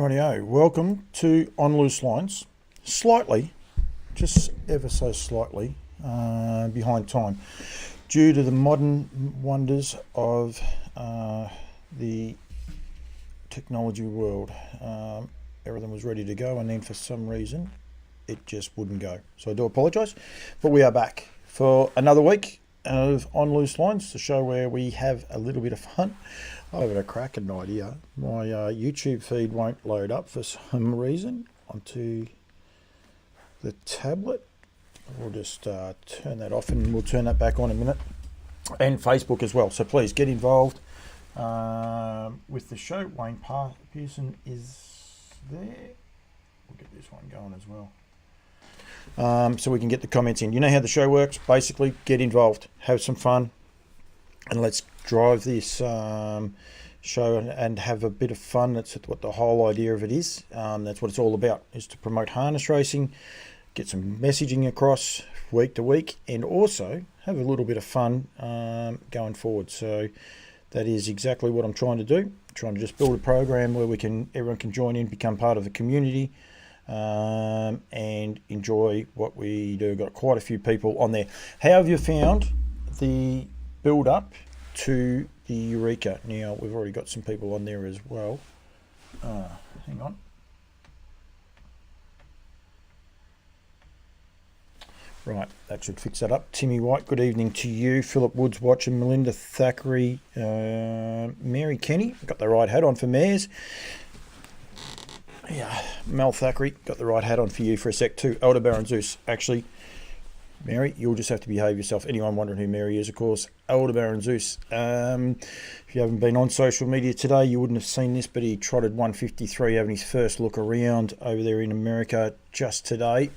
Rightio, welcome to On Loose Lines. Slightly, just ever so slightly, behind time, due to the modern wonders of the technology world. Everything was ready to go, and then for some reason, it just wouldn't go. So I do apologise, but we are back for another week of On Loose Lines, the show where we have a little bit of fun. I've got a cracking idea. My YouTube feed won't load up for some reason onto the tablet. We'll just turn that off and we'll turn that back on in a minute. And Facebook as well. So please get involved with the show. Wayne Pearson is there. We'll get this one going as well. So we can get the comments in. You know how the show works. Basically, get involved, have some fun, and let's drive this show and have a bit of fun. That's what the whole idea of it is. That's what it's all about, is to promote harness racing, get some messaging across week to week, and also have a little bit of fun going forward. So that is exactly what I'm trying to do. I'm trying to just build a program where everyone can join in, become part of the community, and enjoy what we do. Got quite a few people on there. How have you found the build up to the Eureka? Now, we've already got some people on there as well. Hang on. Right, that should fix that up. Timmy White, good evening to you. Philip Woods watching. Melinda Thackeray. Mary Kenny, got the right hat on for Mares. Yeah, Mel Thackeray, got the right hat on for you for a sec too. Elder Baron Zeus, actually. Mary, you'll just have to behave yourself. Anyone wondering who Mary is, of course, Elder Baron Zeus. If you haven't been on social media today, you wouldn't have seen this, but he trotted 153, having his first look around over there in America just today.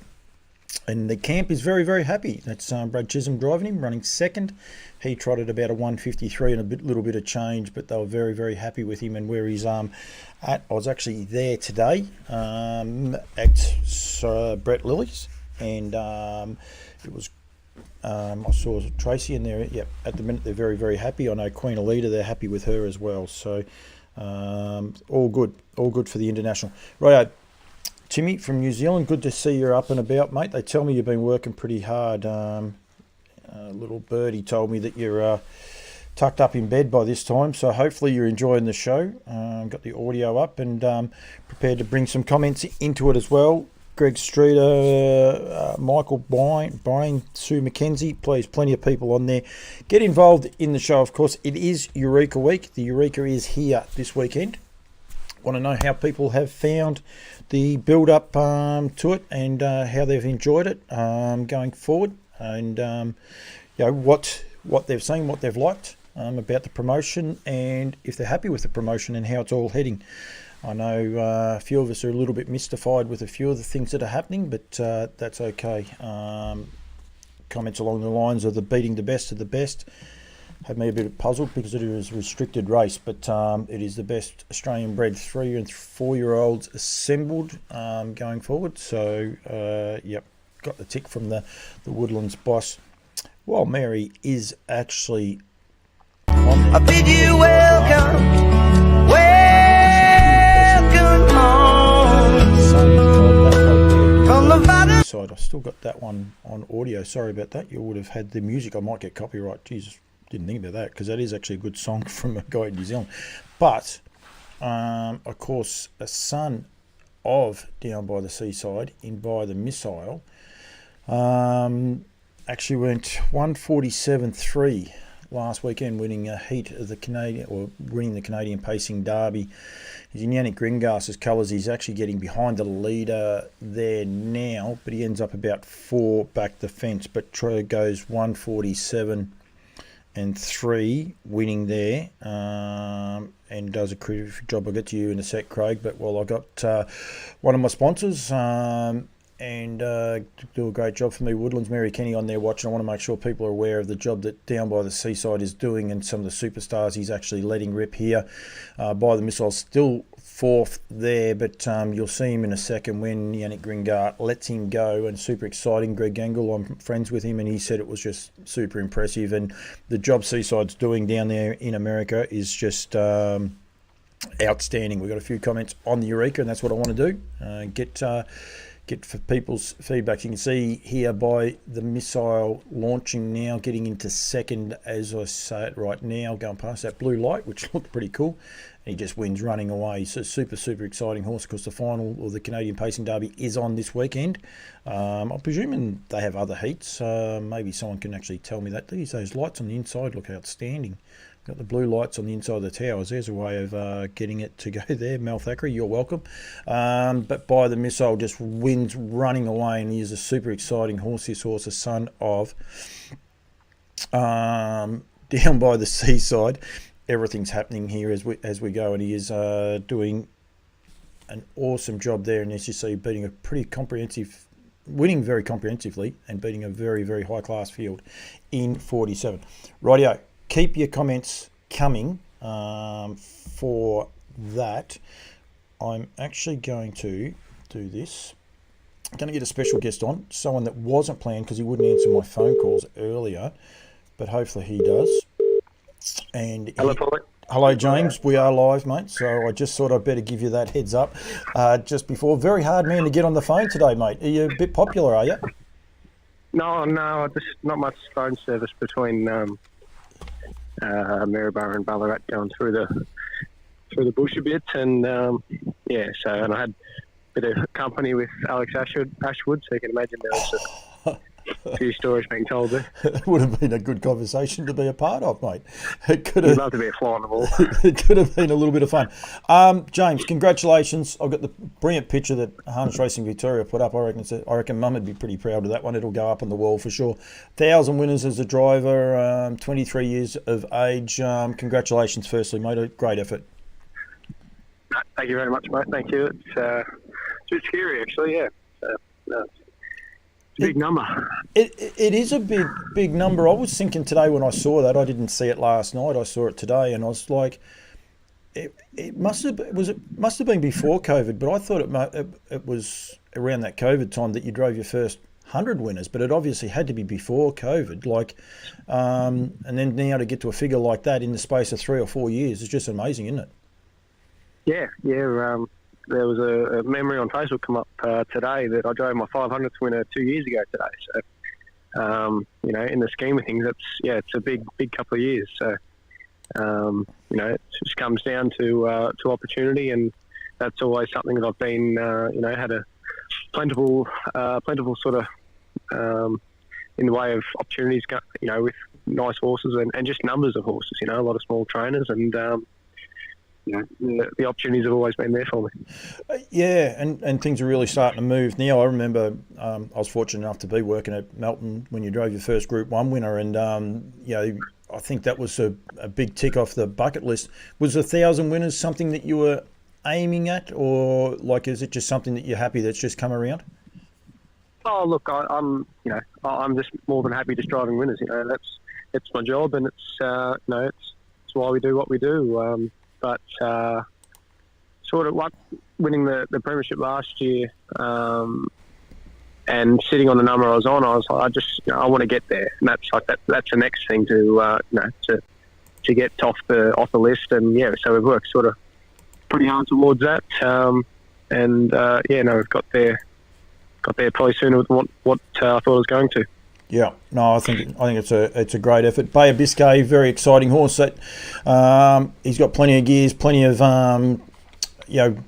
And the camp is very, very happy. That's Brad Chisholm driving him, running second. He trotted about a 153 and a little bit of change, but they were very, very happy with him and where he's at. I was actually there today at Brett Lilly's, and it was. I saw Tracy in there. Yep, at the minute they're very, very happy. I know Queen Alida, they're happy with her as well. So all good for the international. Right, Timmy from New Zealand, good to see you're up and about, mate. They tell me you've been working pretty hard. Little birdie told me that you're tucked up in bed by this time, so hopefully you're enjoying the show. Got the audio up and prepared to bring some comments into it as well. Greg Streeter, Michael Brian, Sue McKenzie, please, plenty of people on there. Get involved in the show, of course. It is Eureka Week. The Eureka is here this weekend. Want to know how people have found the build-up to it and how they've enjoyed it going forward, and what they've seen, what they've liked about the promotion, and if they're happy with the promotion and how it's all heading. I know a few of us are a little bit mystified with a few of the things that are happening, but that's okay. Comments along the lines of the beating the best of the best had me a bit puzzled because it is a restricted race, but it is the best Australian bred 3 and 4 year olds assembled going forward. So, yep, got the tick from the Woodlands boss. Well, Mary is actually on there. I bid you welcome home from the side. I've still got that one on audio. Sorry about that. You would have had the music. I might get copyright. Jesus. Didn't think about that, because that is actually a good song from a guy in New Zealand. But of course, a son of Down by the Seaside, in by the Missile, actually went 147.3 last weekend, winning a heat of the Canadian, or winning the Canadian Pacing Derby. He's in Yannick Gringas's colours. He's actually getting behind the leader there now, but he ends up about 4 back the fence. But Troy goes 147 and 3, winning there, and does a terrific job. I'll get to you in a sec, Craig, but well, I got one of my sponsors and do a great job for me, Woodlands, Mary Kenny, on there watching. I want to make sure people are aware of the job that Down by the Seaside is doing, and some of the superstars he's actually letting rip here. By the Missile, still 4th there, but you'll see him in a second when Yannick Gringard lets him go, and super exciting. Greg Gangle, I'm friends with him, and he said it was just super impressive, and the job Seaside's doing down there in America is just Outstanding. We've got a few comments on the Eureka, and that's what I want to do. Get for people's feedback. You can see here by the missile launching now, getting into second as I say it right now, going past that blue light, which looked pretty cool. And he just wins running away. So super exciting horse. Of course, the final or the Canadian Pacing Derby is on this weekend. I'm presuming they have other heats. Maybe someone can actually tell me that. Those lights on the inside look outstanding. Got the blue lights on the inside of the towers. There's a way of getting it to go there. Mel Thackeray, you're welcome. But by the missile, just wins running away, and he is a super exciting horse. This horse, a son of Down by the Seaside. Everything's happening here as we go, and he is doing an awesome job there. And as you see, beating a pretty comprehensive, winning very comprehensively, and beating a very high class field in 47. Rightio. Keep your comments coming for that. I'm actually going to do this. I'm going to get a special guest on, someone that wasn't planned because he wouldn't answer my phone calls earlier, but hopefully he does. And hello, James. We are live, mate. So I just thought I'd better give you that heads up just before. Very hard man to get on the phone today, mate. Are you a bit popular, are you? No, just not much phone service between Maryborough and Ballarat, going through the bush a bit, and and I had a bit of company with Alex Ashwood, so you can imagine there was a few stories being told there. It would have been a good conversation to be a part of, mate. You'd love to be a fly on the wall. It could have been a little bit of fun. James, congratulations. I've got the brilliant picture that Harness Racing Victoria put up. I reckon Mum would be pretty proud of that one. It'll go up on the wall for sure. 1,000 winners as a driver, 23 years of age. Congratulations, firstly, mate. A great effort. Thank you very much, mate. Thank you. It's a bit scary, actually, yeah. It's a big number. It is a big number. I was thinking today when I saw that, I didn't see it last night. I saw it today, and I was like, it must have been before COVID, but I thought it was around that COVID time that you drove your first 100 winners. But it obviously had to be before COVID. And then now to get to a figure like that in the space of 3 or 4 years is just amazing, isn't it? Yeah. There was a memory on Facebook come up today that I drove my 500th winner 2 years ago today. So, in the scheme of things, it's a big couple of years. So, it just comes down to opportunity, and that's always something that I've been, had a plentiful sort of in the way of opportunities, with nice horses and just numbers of horses. A lot of small trainers and. The opportunities have always been there for me. And things are really starting to move now. I remember I was fortunate enough to be working at Melton when you drove your first Group 1 winner, and I think that was a big tick off the bucket list. Was 1,000 winners something that you were aiming at, or is it just something that you're happy that's just come around? Oh, look, I'm just more than happy just driving winners. It's my job, and it's why we do what we do. But sort of winning the premiership last year and sitting on the number I was on, I was like, I want to get there, and that's the next thing to get off the list, and so we've worked sort of pretty hard towards that, we've got there probably sooner with what I thought I was going to. Yeah, no, I think it's a great effort. Bay of Biscay, very exciting horse. That he's got plenty of gears, plenty of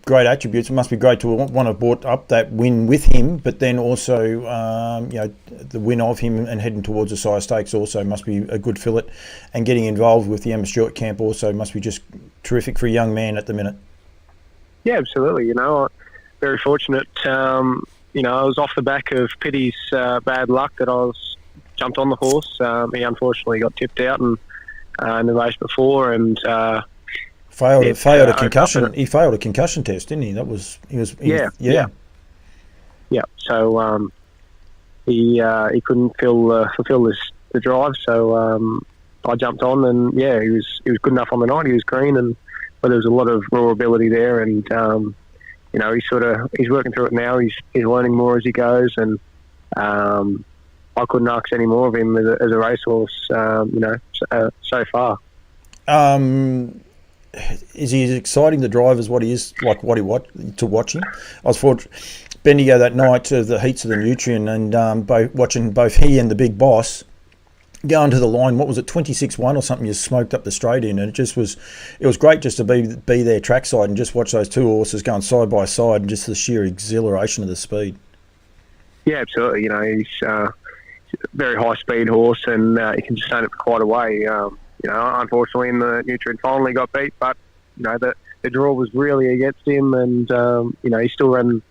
great attributes. It must be great to want to have brought up that win with him, but then also the win of him and heading towards the Sire Stakes also must be a good fillet. And getting involved with the Emma Stewart camp also must be just terrific for a young man at the minute. Yeah, absolutely. Very fortunate. I was off the back of Pitty's bad luck that I jumped on the horse. He unfortunately got tipped out in the race before, and failed a concussion. He failed a concussion test, didn't he? Yeah. So he couldn't fulfill the drive. So I jumped on, and he was good enough on the night. He was green, but there was a lot of raw ability there, and he's working through it now. He's learning more as he goes, and I couldn't ask any more of him as a racehorse, so far. is he as exciting to drive as what he is, like what he to watch him? I was for Bendigo that night to the heats of the Nutrien, and watching both he and the big boss going to the line. What was it, 26-1 or something? You smoked up the straight in, and it was great just to be there trackside and just watch those two horses going side by side, and just the sheer exhilaration of the speed. Yeah, absolutely. You know, he's a very high speed horse, and he can sustain it for quite a way. You know, unfortunately, in the Nutrien finally got beat, but you know the draw was really against him, and you know he still ran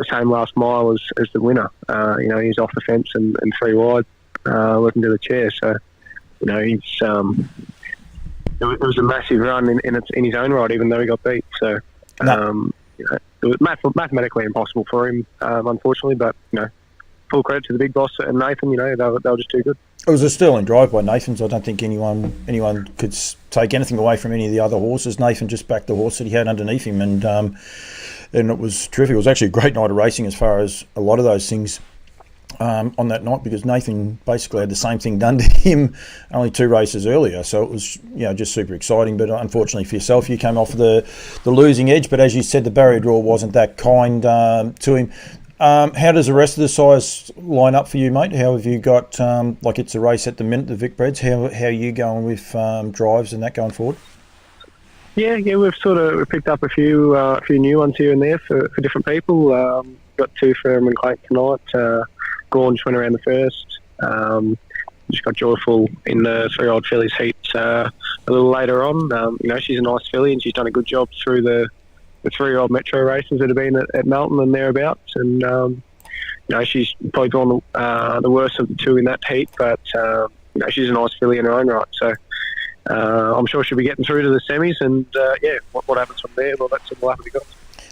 same last mile as the winner. You know, he's off the fence and 3 wide, looking to the chair. So, you know, he's it was a massive run in his own right, even though he got beat. So, you know, it was mathematically impossible for him, unfortunately. But you know, full credit to the big boss and Nathan. You know, they were just too good. It was a sterling drive by Nathan's. I don't think anyone could take anything away from any of the other horses. Nathan just backed the horse that he had underneath him, and it was terrific. It was actually a great night of racing as far as a lot of those things on that night, because Nathan basically had the same thing done to him only 2 races earlier. So it was, you know, just super exciting. But unfortunately for yourself, you came off the losing edge. But as you said, the barrier draw wasn't that kind to him. How does the rest of the size line up for you, mate? How have you got, like it's a race at the minute, the Vic Breds. How are you going with drives and that going forward? Yeah, we've picked up a few new ones here and there for different people. Got 2 for McClane tonight. Gorge went around the first. Just got Joyful in the 3-year-old fillies heats a little later on. You know, she's a nice filly, and she's done a good job through the 3-year-old metro races that have been at Melton and thereabouts. And you know, she's probably gone the worst of the 2 in that heat, but you know, she's a nice filly in her own right. So I'm sure she'll be getting through to the semis, and yeah, what happens from there? Well, that's all happen to go.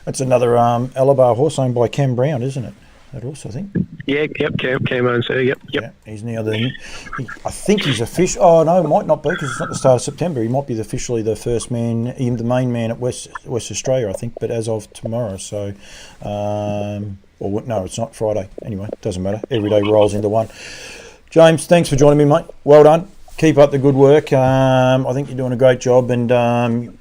That's another Alabar horse owned by Cam Brown, isn't it? That horse, I think. Yeah, yep, Cam owns her, yep. Yeah, he's now I think he's official. Oh no, it might not be, because it's not the start of September. He might be officially the first man, the main man at West Australia, I think, but as of tomorrow. So, or no, it's not Friday. Anyway, doesn't matter. Every day rolls into one. James, thanks for joining me, mate. Well done. Keep up the good work. I think you're doing a great job, and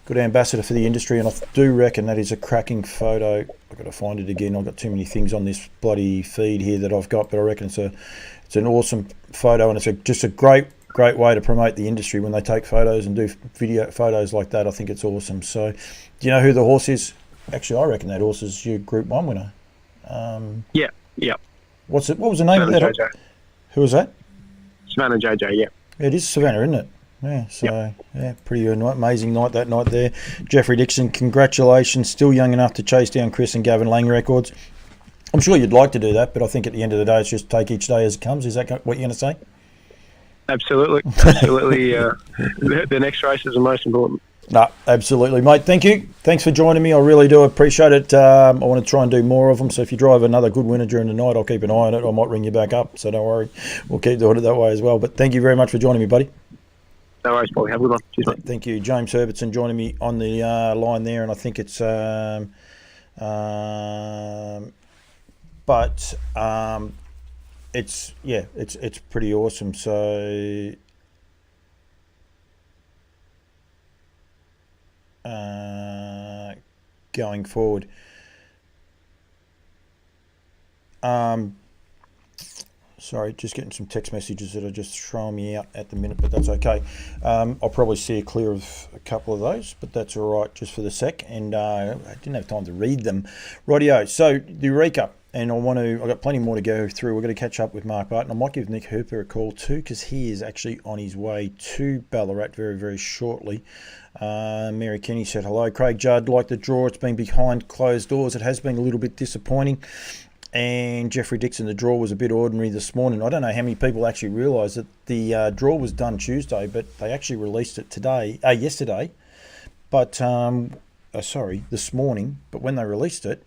good ambassador for the industry. And I do reckon that is a cracking photo. I've got to find it again. I've got too many things on this bloody feed here that I've got, but I reckon it's an awesome photo, and it's just a great way to promote the industry when they take photos and do video photos like that. I think it's awesome. So, do you know who the horse is? Actually, I reckon that horse is your Group 1 winner. Yeah. What was the name of that? JJ. Who was that? Savannah JJ, yeah. It is Savannah, isn't it? Yeah, so yeah, pretty amazing night that night there. Jeffrey Dixon, congratulations, still young enough to chase down Chris and Gavin Lang records. I'm sure you'd like to do that, but I think at the end of the day, it's just take each day as it comes. Is that what you're going to say? Absolutely. The next races are most important. No, absolutely, mate. Thank you. Thanks for joining me. I really do appreciate it. I want to try and do more of them. So if you drive another good winner during the night, I'll keep an eye on it. I might ring you back up. So don't worry. We'll keep doing it that way as well. But thank you very much for joining me, buddy. No worries, Paul. Have a good one. Cheers, mate. Thank you. James Herbertson joining me on the line there. And I think it's... it's pretty awesome. So... going forward, sorry, just getting some text messages that are just throwing me out at the minute, but that's okay. I'll probably see clear of a couple of those, but that's all right just for the sec, and I didn't have time to read them. Rightio, so the Eureka, and I've got plenty more to go through. We're going to catch up with Mark Barton. I might give Nick Hooper a call too, because he is actually on his way to Ballarat very, very shortly. Mary Kenny said hello. Craig Judd, like the draw, it's been behind closed doors. It has been a little bit disappointing. And Jeffrey Dixon, the draw was a bit ordinary this morning. I don't know how many people actually realise that the draw was done Tuesday, but they actually released it yesterday. But this morning. But when they released it,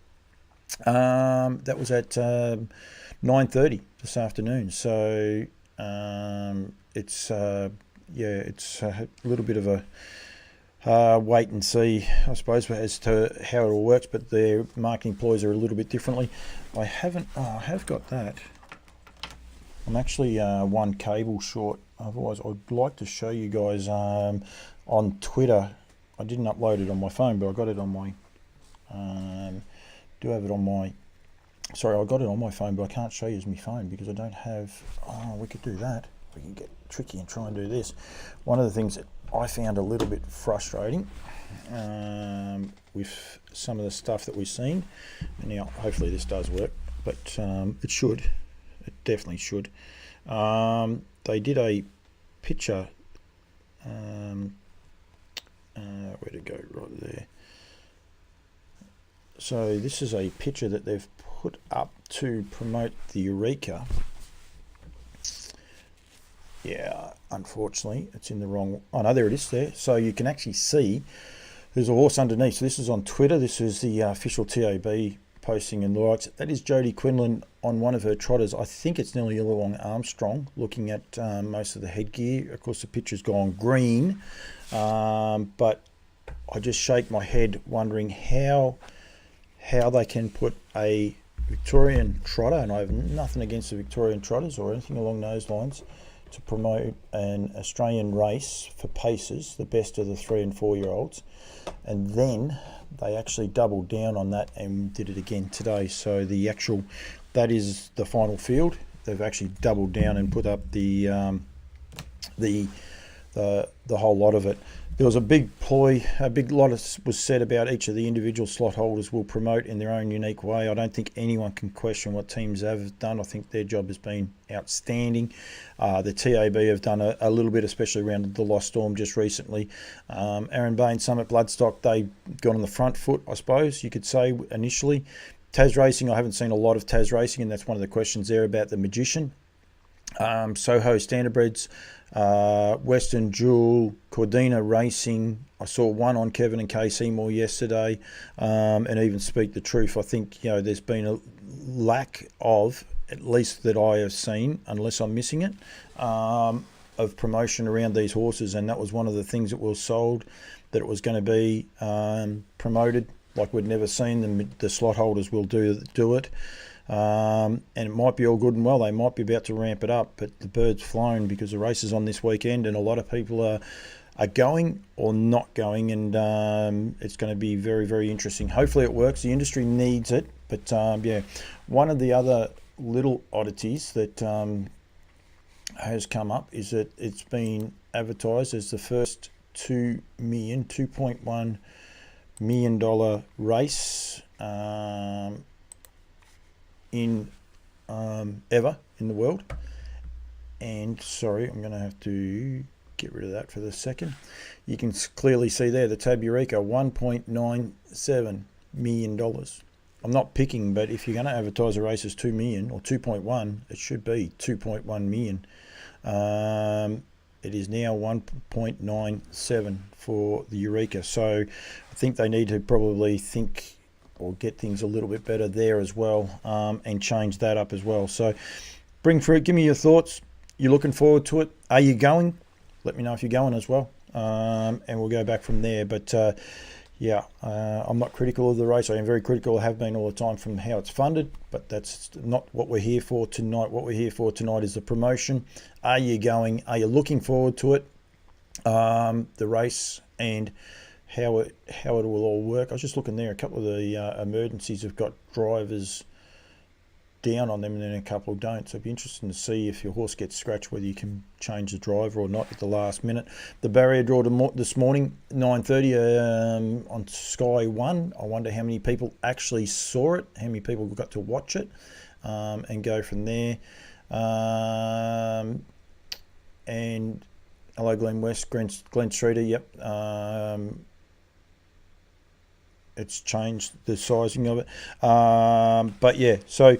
that was at 9:30 this afternoon. So it's a little bit of a wait and see, I suppose, as to how it all works. But their marketing ploys are a little bit differently. I have got that. I'm actually one cable short. Otherwise, I'd like to show you guys on Twitter I didn't upload it on my phone, but I got it on my, do have it on my, sorry, I got it on my phone, but I can't show you as my phone because I don't have, we could do that. We can get tricky and try and do this. One of the things that I found a little bit frustrating with some of the stuff that we've seen, and now hopefully this does work, but it should, it definitely should. They did a picture, where to go, right there. So this is a picture that they've put up to promote the Eureka. Yeah, unfortunately, it's in the wrong... Oh, no, there it is there. So you can actually see there's a horse underneath. So this is on Twitter. This is the official TAB posting and the likes. That is Jodie Quinlan on one of her trotters. I think it's nearly along Armstrong, looking at most of the headgear. Of course, the picture's gone green, but I just shake my head wondering how they can put a Victorian trotter, and I have nothing against the Victorian trotters or anything along those lines, to promote an Australian race for pacers, the best of the 3 and 4 year olds, and then they actually doubled down on that and did it again today. So the actual, that is the final field. They've actually doubled down and put up the whole lot of it. There was a big ploy, a big lot was said about each of the individual slot holders will promote in their own unique way. I don't think anyone can question what teams have done. I think their job has been outstanding. The TAB have done a little bit, especially around the Lost Storm just recently. Aaron Bain, Summit Bloodstock, they got on the front foot, I suppose you could say, initially. Tas Racing, I haven't seen a lot of Tas Racing, and that's one of the questions there about the Magician. Soho Standardbreds, Western Jewel, Cordina Racing. I saw one on Kevin and Kay Seymour yesterday, and even Speak the Truth. I think there's been a lack of, at least that I have seen, unless I'm missing it, of promotion around these horses, and that was one of the things that was sold, that it was going to be promoted like we'd never seen. The slot holders will do it. And it might be all good and well. They might be about to ramp it up, but the bird's flown because the race is on this weekend, and a lot of people are going or not going, and it's going to be very, very interesting. Hopefully it works. The industry needs it, but yeah, one of the other little oddities that has come up is that it's been advertised as the first $2.1 million race in ever in the world. And sorry, I'm going to have to get rid of that for the second. You can clearly see there the Tab Eureka, $1.97 million. I'm not picking, but if you're going to advertise a race as 2 million or 2.1, it should be 2.1 million. It is now 1.97 for the Eureka. So I think they need to probably think or get things a little bit better there as well, and change that up as well. So bring through, give me your thoughts. You're looking forward to it? Are you going? Let me know if you're going as well, and we'll go back from there. But yeah, I'm not critical of the race. I am very critical, I have been all the time, from how it's funded, but that's not what we're here for tonight. What we're here for tonight is the promotion. Are you going? Are you looking forward to it? The race and how it will all work. I was just looking there, a couple of the emergencies have got drivers down on them, and then a couple don't. So it'd be interesting to see if your horse gets scratched, whether you can change the driver or not at the last minute. The barrier draw this morning, 9:30 on Sky 1. I wonder how many people actually saw it, how many people got to watch it, and go from there. And hello, Glenn West, Glenn Streeter, yep. It's changed the sizing of it, but yeah, so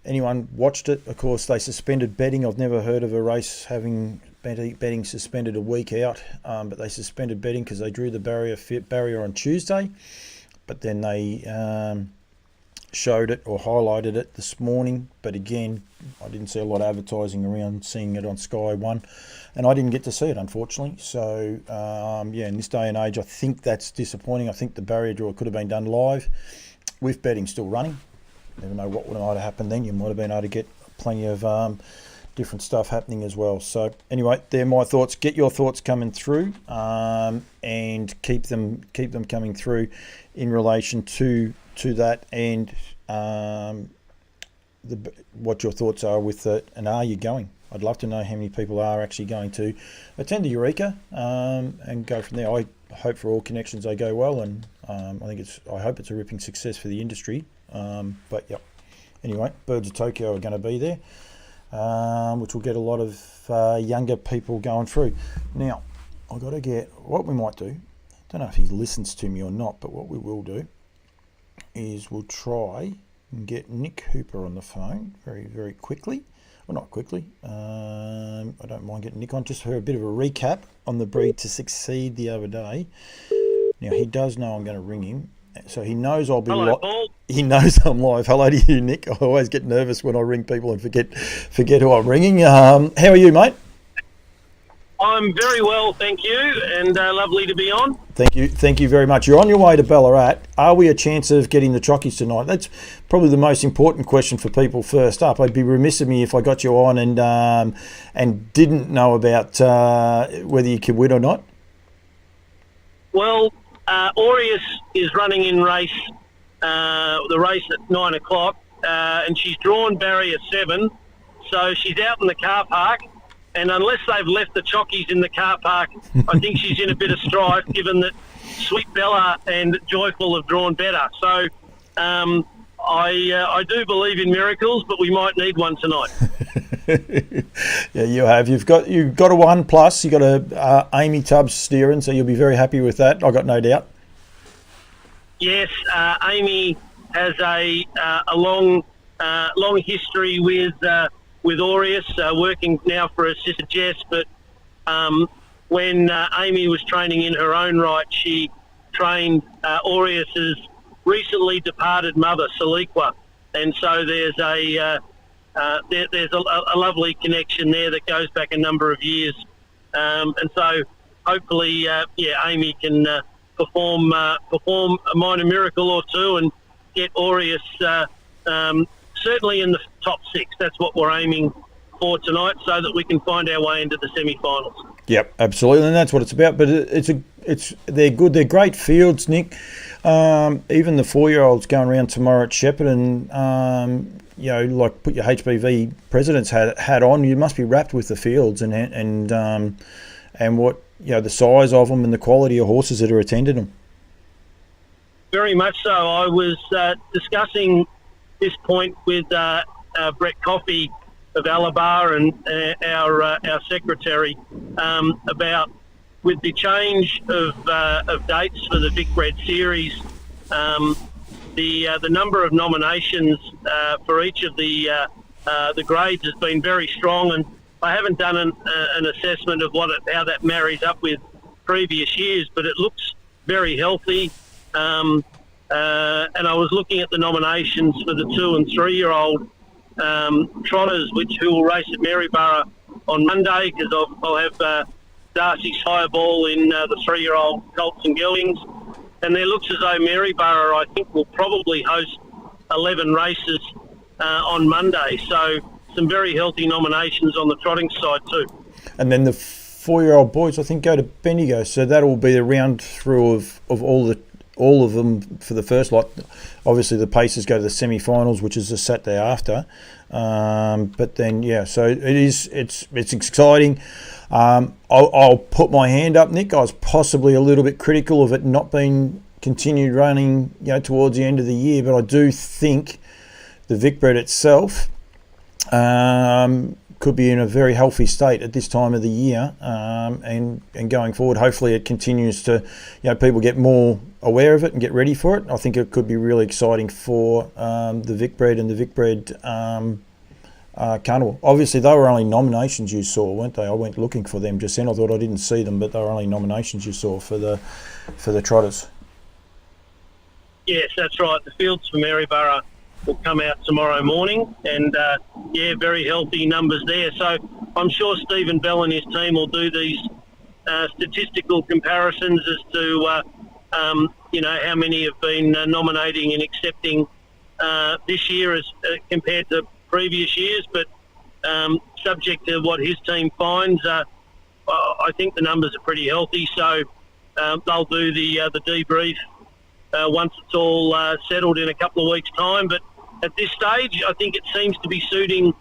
anyone watched it? Of course, they suspended betting. I've never heard of a race having betting suspended a week out, but they suspended betting because they drew the barrier on Tuesday, but then they showed it or highlighted it this morning. But again, I didn't see a lot of advertising around seeing it on Sky 1, and I didn't get to see it, unfortunately. So yeah, in this day and age, I think that's disappointing. I think the barrier draw could have been done live with betting still running. Never know what might have happened then. You might have been able to get plenty of different stuff happening as well. So anyway, they're my thoughts. Get your thoughts coming through, and keep them coming through in relation to that, and what your thoughts are with it, and are you going? I'd love to know how many people are actually going to attend the Eureka, and go from there. I hope for all connections they go well, and I hope it's a ripping success for the industry. But yeah, anyway, Birds of Tokyo are going to be there, which will get a lot of younger people going through. Now, I've got to get what we might do. Don't know if he listens to me or not, but what we will do is we'll try and get Nick Hooper on the phone very, very quickly. Well, not quickly. I don't mind getting Nick on, just for a bit of a recap on the Breed to Succeed the other day. Now, he does know I'm going to ring him, so he knows I'll be live. He knows I'm live. Hello to you, Nick. I always get nervous when I ring people and forget who I'm ringing. How are you, mate? I'm very well, thank you, and lovely to be on. Thank you very much. You're on your way to Ballarat. Are we a chance of getting the chockies tonight? That's probably the most important question for people first up. I'd be remiss of me if I got you on and didn't know about whether you could win or not. Well, Aureus is running in the race at 9 o'clock, and she's drawn barrier 7, so she's out in the car park. And unless they've left the chockies in the car park, I think she's in a bit of strife, given that Sweet Bella and Joyful have drawn better. So I do believe in miracles, but we might need one tonight. Yeah, you have. You've got a 1+. You've got a Amy Tubbs steering, so you'll be very happy with that. I've got no doubt. Yes, Amy has a long history with Aureus, working now for her sister Jess, but when Amy was training in her own right, she trained Aureus's recently departed mother, Saliqua, and so there's a lovely connection there that goes back a number of years, and so hopefully, Amy can perform a minor miracle or two and get Aureus certainly in the top 6. That's what we're aiming for tonight, so that we can find our way into the semi-finals. Yep, absolutely, and that's what it's about. But they're good. They're great fields, Nick. Even the 4-year-olds going around tomorrow at Shepparton, like put your HBV president's hat on. You must be wrapped with the fields and what the size of them and the quality of horses that are attending them. Very much so. I was discussing this point with Brett Coffey of Alabar and our secretary about, with the change of dates for the Vicbred series, the number of nominations for each of the grades has been very strong, and I haven't done an assessment of how that marries up with previous years, but it looks very healthy. And I was looking at the nominations for the 2 and 3-year-old trotters, who will race at Maryborough on Monday, because I'll have Darcy's Fireball in the 3-year-old Colts and Geldings. And there looks as though Maryborough, I think, will probably host 11 races on Monday. So some very healthy nominations on the trotting side too. And then the 4-year-old boys, I think, go to Bendigo. So that'll be the round through of all of them for the first lot. Obviously the Pacers go to the semi-finals, which is the Saturday after. But then, so it's exciting. I'll put my hand up, Nick. I was possibly a little bit critical of it not being continued running, towards the end of the year, but I do think the Vicbred itself could be in a very healthy state at this time of the year, and going forward, hopefully it continues to, people get more aware of it and get ready for it. I think it could be really exciting for the Vicbred and the Vicbred Carnival. Obviously, they were only nominations you saw, weren't they? I went looking for them just then. I thought I didn't see them, but they were only nominations you saw for the trotters. Yes, that's right. The fields for Maryborough will come out tomorrow morning, and very healthy numbers there. So I'm sure Stephen Bell and his team will do these statistical comparisons as to how many have been nominating and accepting this year as compared to previous years. But subject to what his team finds. I think the numbers are pretty healthy, so they'll do the debrief once it's all settled in a couple of weeks' time. But at this stage, I think it seems to be suiting,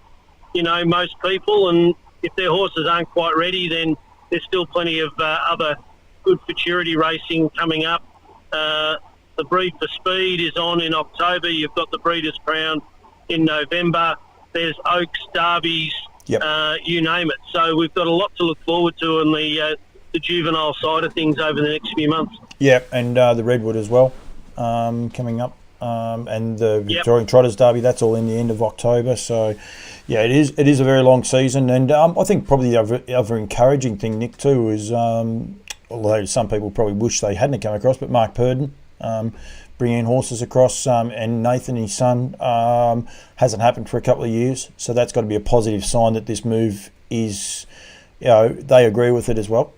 most people. And if their horses aren't quite ready, then there's still plenty of other good futurity racing coming up. The Breed for Speed is on in October. You've got the Breeders' Crown in November. There's Oaks, Derbies, you name it. So we've got a lot to look forward to on the juvenile side of things over the next few months. Yeah, and the Redwood as well coming up. And the Victorian Trotters Derby, that's all in the end of October. So, yeah, it is a very long season. And I think probably the other encouraging thing, Nick, too, is, although some people probably wish they hadn't come across, but Mark Purdon bringing in horses across, and Nathan, his son, hasn't happened for a couple of years. So that's got to be a positive sign that this move is, they agree with it as well.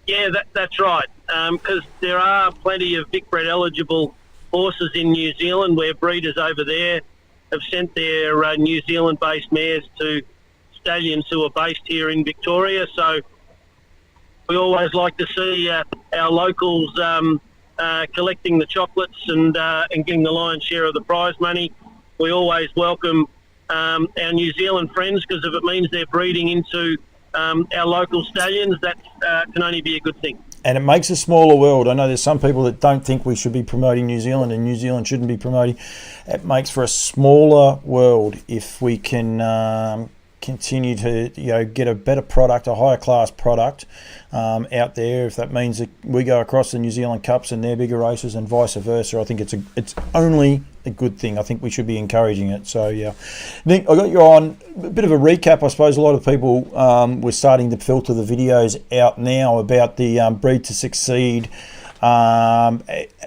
Yeah, that's right. Because there are plenty of Vic-bred eligible horses in New Zealand, where breeders over there have sent their New Zealand-based mares to stallions who are based here in Victoria. So we always like to see our locals collecting the chocolates and getting the lion's share of the prize money. We always welcome our New Zealand friends, because if it means they're breeding into our local stallions, that can only be a good thing. And it makes a smaller world. I know there's some people that don't think we should be promoting New Zealand and New Zealand shouldn't be promoting. It makes for a smaller world if we can continue to get a better product, a higher class product out there. If that means that we go across the New Zealand Cups and their bigger races and vice versa, I think it's only a good thing. I think we should be encouraging it. So yeah, Nick, I got you on a bit of a recap. I suppose a lot of people were starting to filter the videos out now about the Breed to Succeed. Actually,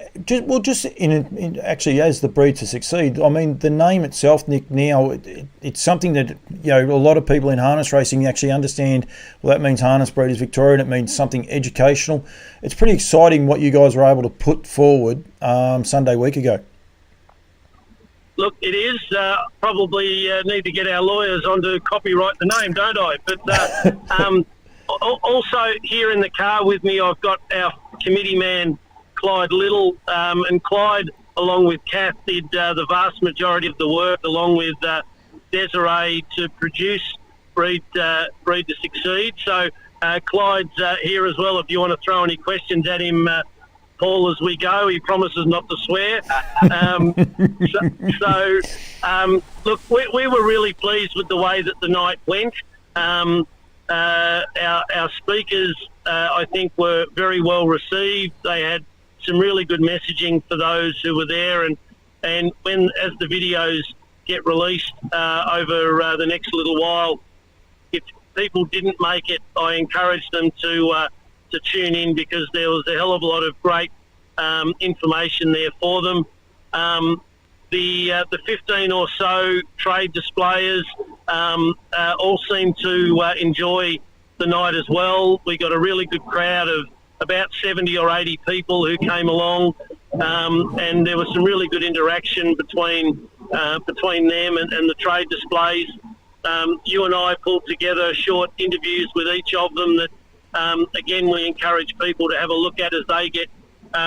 as the Breed to Succeed, I mean, the name itself, Nick, now it's something that a lot of people in harness racing actually understand. Well, that means Harness Breeders Victoria, and it means something educational. It's pretty exciting what you guys were able to put forward Sunday week ago. Look, it is. Probably need to get our lawyers on to copyright the name, don't I? But also here in the car with me, I've got our committee man, Clyde Little, and Clyde, along with Kath, did the vast majority of the work, along with Desiree, to produce Breed to Succeed. So Clyde's here as well if you want to throw any questions at him, Paul, as we go. He promises not to swear. Look, we were really pleased with the way that the night went. Our speakers, I think, were very well received. They had some really good messaging for those who were there, and as the videos get released over the next little while, if people didn't make it, I encourage them to tune in, because there was a hell of a lot of great information there for them. The 15 or so trade displayers all seemed to enjoy the night as well. We got a really good crowd of about 70 or 80 people who came along, and there was some really good interaction between them and the trade displays. You and I pulled together short interviews with each of them that, again, we encourage people to have a look at as they get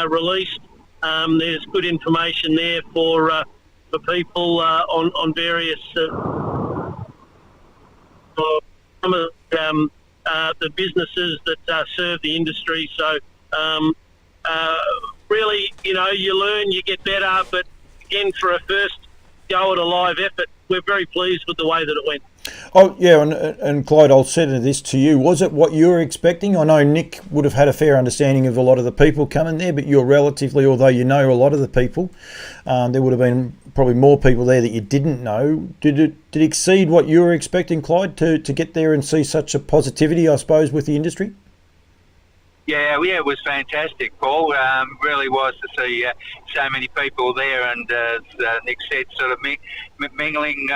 released. There's good information there for people on various some of the businesses that serve the industry. So really, you learn, you get better. But again, for a first go at a live effort, we're very pleased with the way that it went. Oh, yeah, and Clyde, I'll say this to you. Was it what you were expecting? I know Nick would have had a fair understanding of a lot of the people coming there, but you're relatively, although you know a lot of the people, there would have been probably more people there that you didn't know. Did it exceed what you were expecting, Clyde, to get there and see such a positivity, I suppose, with the industry? Yeah, it was fantastic, Paul. Really was to see so many people there, and as Nick said, sort of mingling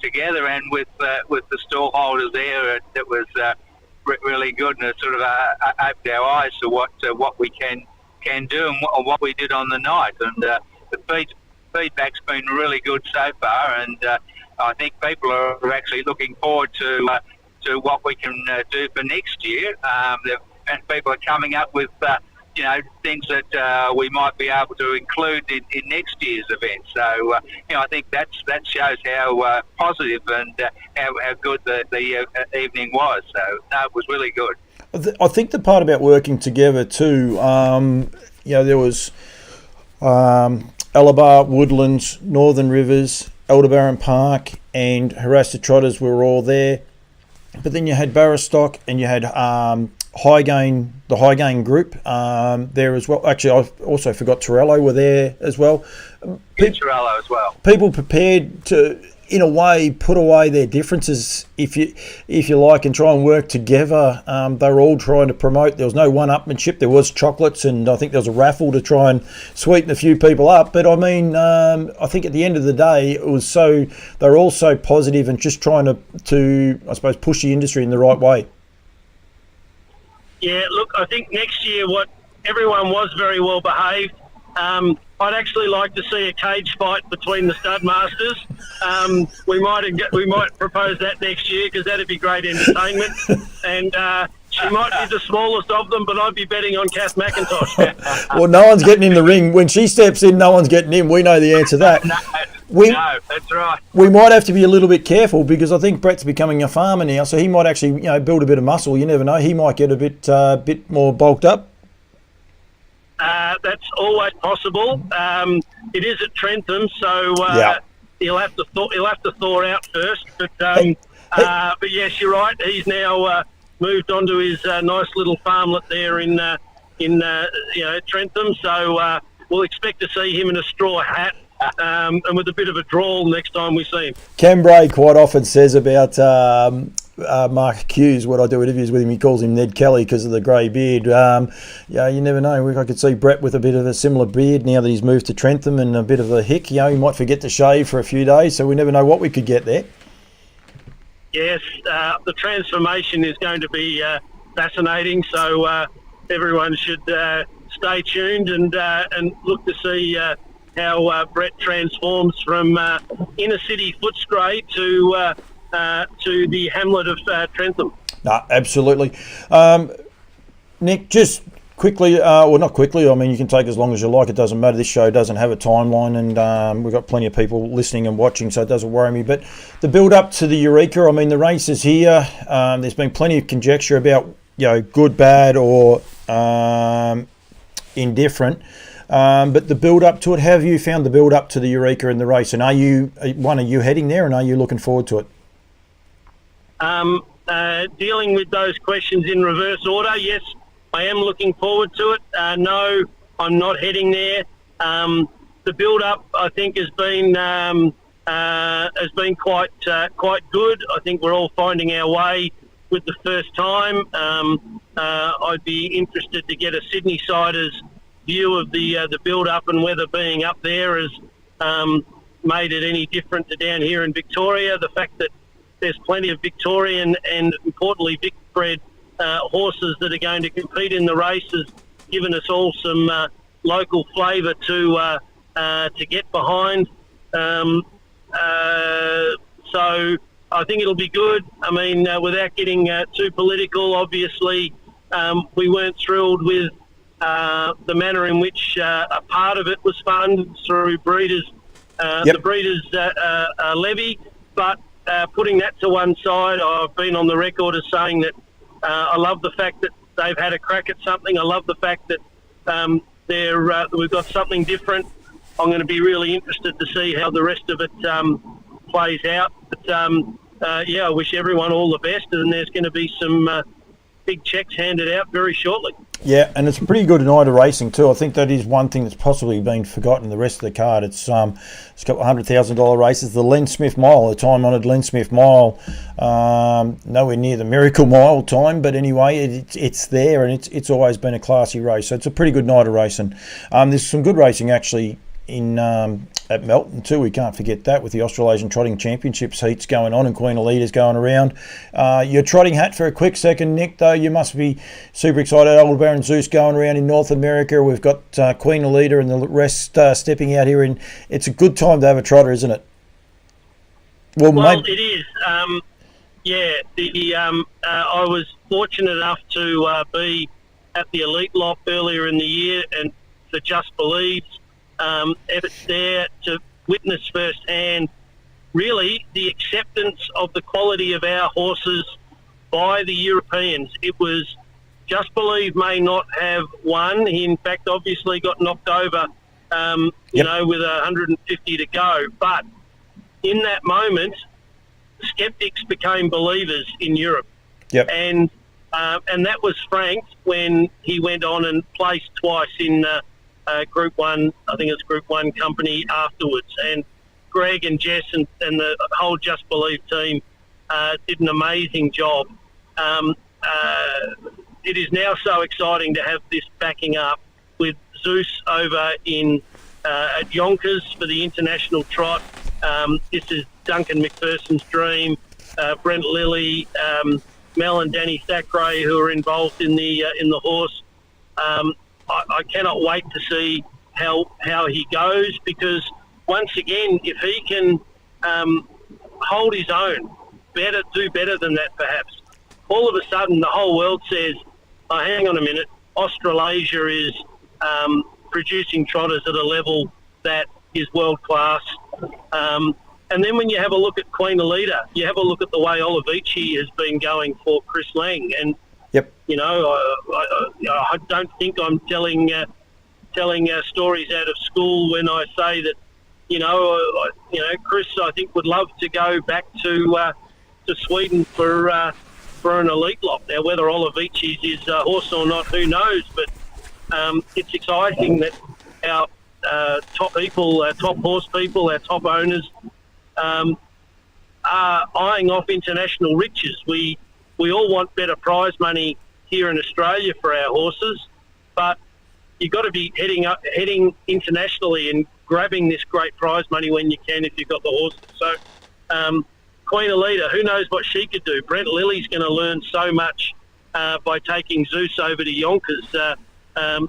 together, and with the stall holders there, it was really good, and it sort of opened our eyes to what we can do and what we did on the night. And the feedback's been really good so far, and I think people are actually looking forward to what we can do for next year. And people are coming up with things that we might be able to include in next year's event. So I think that shows how positive and how good the evening was. So no, it was really good. I think the part about working together too, there was Alabar, Woodlands, Northern Rivers, Aldebaran Park, and Harasta Trotters were all there. But then you had Barristock and you had the High Gain group there as well. Actually, I also forgot Torello were there as well. Torello as well. People prepared to, in a way, put away their differences, if you like, and try and work together. They were all trying to promote. There was no one-upmanship. There was chocolates, and I think there was a raffle to try and sweeten a few people up. But I mean, I think at the end of the day, they were all so positive and just trying to I suppose push the industry in the right way. Yeah, look, I think next year everyone was very well behaved. I'd actually like to see a cage fight between the stud masters. We might propose that next year because that'd be great entertainment. And she might be the smallest of them, but I'd be betting on Kath McIntosh. Well, no one's getting in the ring. When she steps in, no one's getting in. We know the answer to that. No, that's right. We might have to be a little bit careful because I think Brett's becoming a farmer now, so he might actually build a bit of muscle. You never know. He might get a bit more bulked up. That's always possible. It is at Trentham, so he'll have to thaw out first. But but yes, you're right. He's now moved on to his nice little farmlet there in Trentham. So we'll expect to see him in a straw hat and with a bit of a drawl next time we see him. Cambrai quite often says about Mark Hughes, when I do interviews with him, he calls him Ned Kelly because of the grey beard. You never know. I could see Brett with a bit of a similar beard now that he's moved to Trentham and a bit of a hick. He might forget to shave for a few days, so we never know what we could get there. Yes, the transformation is going to be fascinating, so everyone should stay tuned and look to see how Brett transforms from inner city Footscray to the hamlet of Trentham. No, absolutely. Nick, just quickly, not quickly, I mean, you can take as long as you like. It doesn't matter. This show doesn't have a timeline, and we've got plenty of people listening and watching, so it doesn't worry me. But the build-up to the Eureka, I mean, the race is here. There's been plenty of conjecture about, good, bad, or indifferent. But the build-up to it, how have you found the build-up to the Eureka in the race? And are you heading there, and are you looking forward to it? Dealing with those questions in reverse order, yes, I am looking forward to it. No, I'm not heading there. The build-up, I think, has been quite good. I think we're all finding our way with the first time. I'd be interested to get a Sydney-sider's view of the build-up and whether being up there has made it any different to down here in Victoria. The fact that there's plenty of Victorian and, importantly, Vic-bred horses that are going to compete in the race has given us all some local flavour to get behind. So I think it'll be good. I mean, without getting too political, obviously, we weren't thrilled with the manner in which a part of it was funded through breeders, the breeders' levy, but putting that to one side, I've been on the record as saying that I love the fact that they've had a crack at something. I love the fact that we've got something different. I'm going to be really interested to see how the rest of it plays out. But I wish everyone all the best, and there's going to be some big checks handed out very shortly. Yeah, and it's a pretty good night of racing too. I think that is one thing that's possibly been forgotten. The rest of the card, it's got $100,000 races. The Len Smith Mile, the time-honoured Len Smith Mile, nowhere near the Miracle Mile time, but anyway, it's there, and it's always been a classy race. So it's a pretty good night of racing. There's some good racing actually in at Melton too. We can't forget that with the Australasian Trotting Championships heats going on and Queen Elita's going around. Your trotting hat for a quick second, Nick, though, you must be super excited. Aldebaran Zeus going around in North America. We've got Queen Elita and the rest stepping out here, and it's a good time to have a trotter, isn't it? Well, Well, maybe, it is. I was fortunate enough to be at the Elite Lot earlier in the year, and for Just Believe's efforts there to witness firsthand, really, the acceptance of the quality of our horses by the Europeans. It was Just Believe may not have won. He, in fact, obviously got knocked over, with 150 to go. But in that moment, skeptics became believers in Europe. yep. And that was Frank when he went on and placed twice in Group 1, I think it's Group 1 company afterwards. And Greg and Jess and the whole Just Believe team did an amazing job. It is now so exciting to have this backing up with Zeus over at Yonkers for the international trot. This is Duncan McPherson's dream. Brent Lilly, Mel and Danny Thackeray, who are involved in the horse. I cannot wait to see how he goes, because once again, if he can hold his own, do better than that perhaps, all of a sudden the whole world says, oh, hang on a minute, Australasia is producing trotters at a level that is world class. And then when you have a look at Queen Elida, you have a look at the way Olivici has been going for Chris Lang. And, Yep. I don't think I'm telling stories out of school when I say that, Chris, I think, would love to go back to Sweden for an elite lot. Now, whether Olivici's is a horse or not, who knows? But it's exciting that our top people, our top horse people, our top owners are eyeing off international riches. We all want better prize money here in Australia for our horses, but you've got to be heading internationally and grabbing this great prize money when you can if you've got the horses. So Queen Elida, who knows what she could do? Brent Lilly's going to learn so much by taking Zeus over to Yonkers.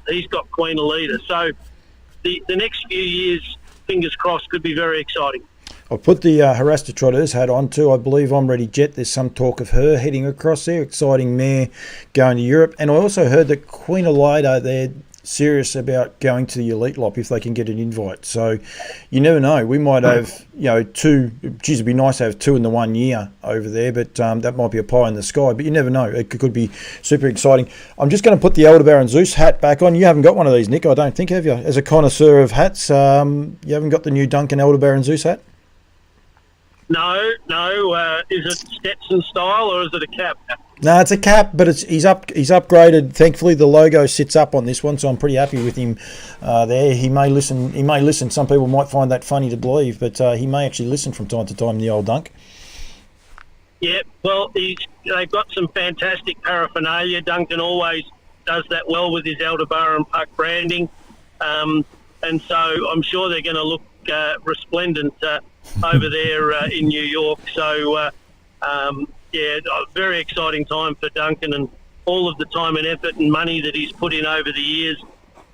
He's got Queen Elida. So the next few years, fingers crossed, could be very exciting. I'll put the Harasta Trotters hat on too. I believe I'm Ready Jet. There's some talk of her heading across there. Exciting mare going to Europe. And I also heard that Queen Elida, they're serious about going to the Elite Lot if they can get an invite. So you never know. We might have, two. Geez, it'd be nice to have two in the 1 year over there, but that might be a pie in the sky. But you never know. It could be super exciting. I'm just going to put the Elder Baron Zeus hat back on. You haven't got one of these, Nick, I don't think, have you? As a connoisseur of hats, you haven't got the new Duncan Elder Baron Zeus hat? No. Is it Stetson style or is it a cap? No, it's a cap, but he's upgraded. Thankfully, the logo sits up on this one, so I'm pretty happy with him there. He may listen. Some people might find that funny to believe, but he may actually listen from time to time, the old Dunk. Yeah, well, they've got some fantastic paraphernalia. Duncan always does that well with his Aldebaran Puck branding. And so I'm sure they're going to look resplendent over there in New York. So, a very exciting time for Duncan, and all of the time and effort and money that he's put in over the years.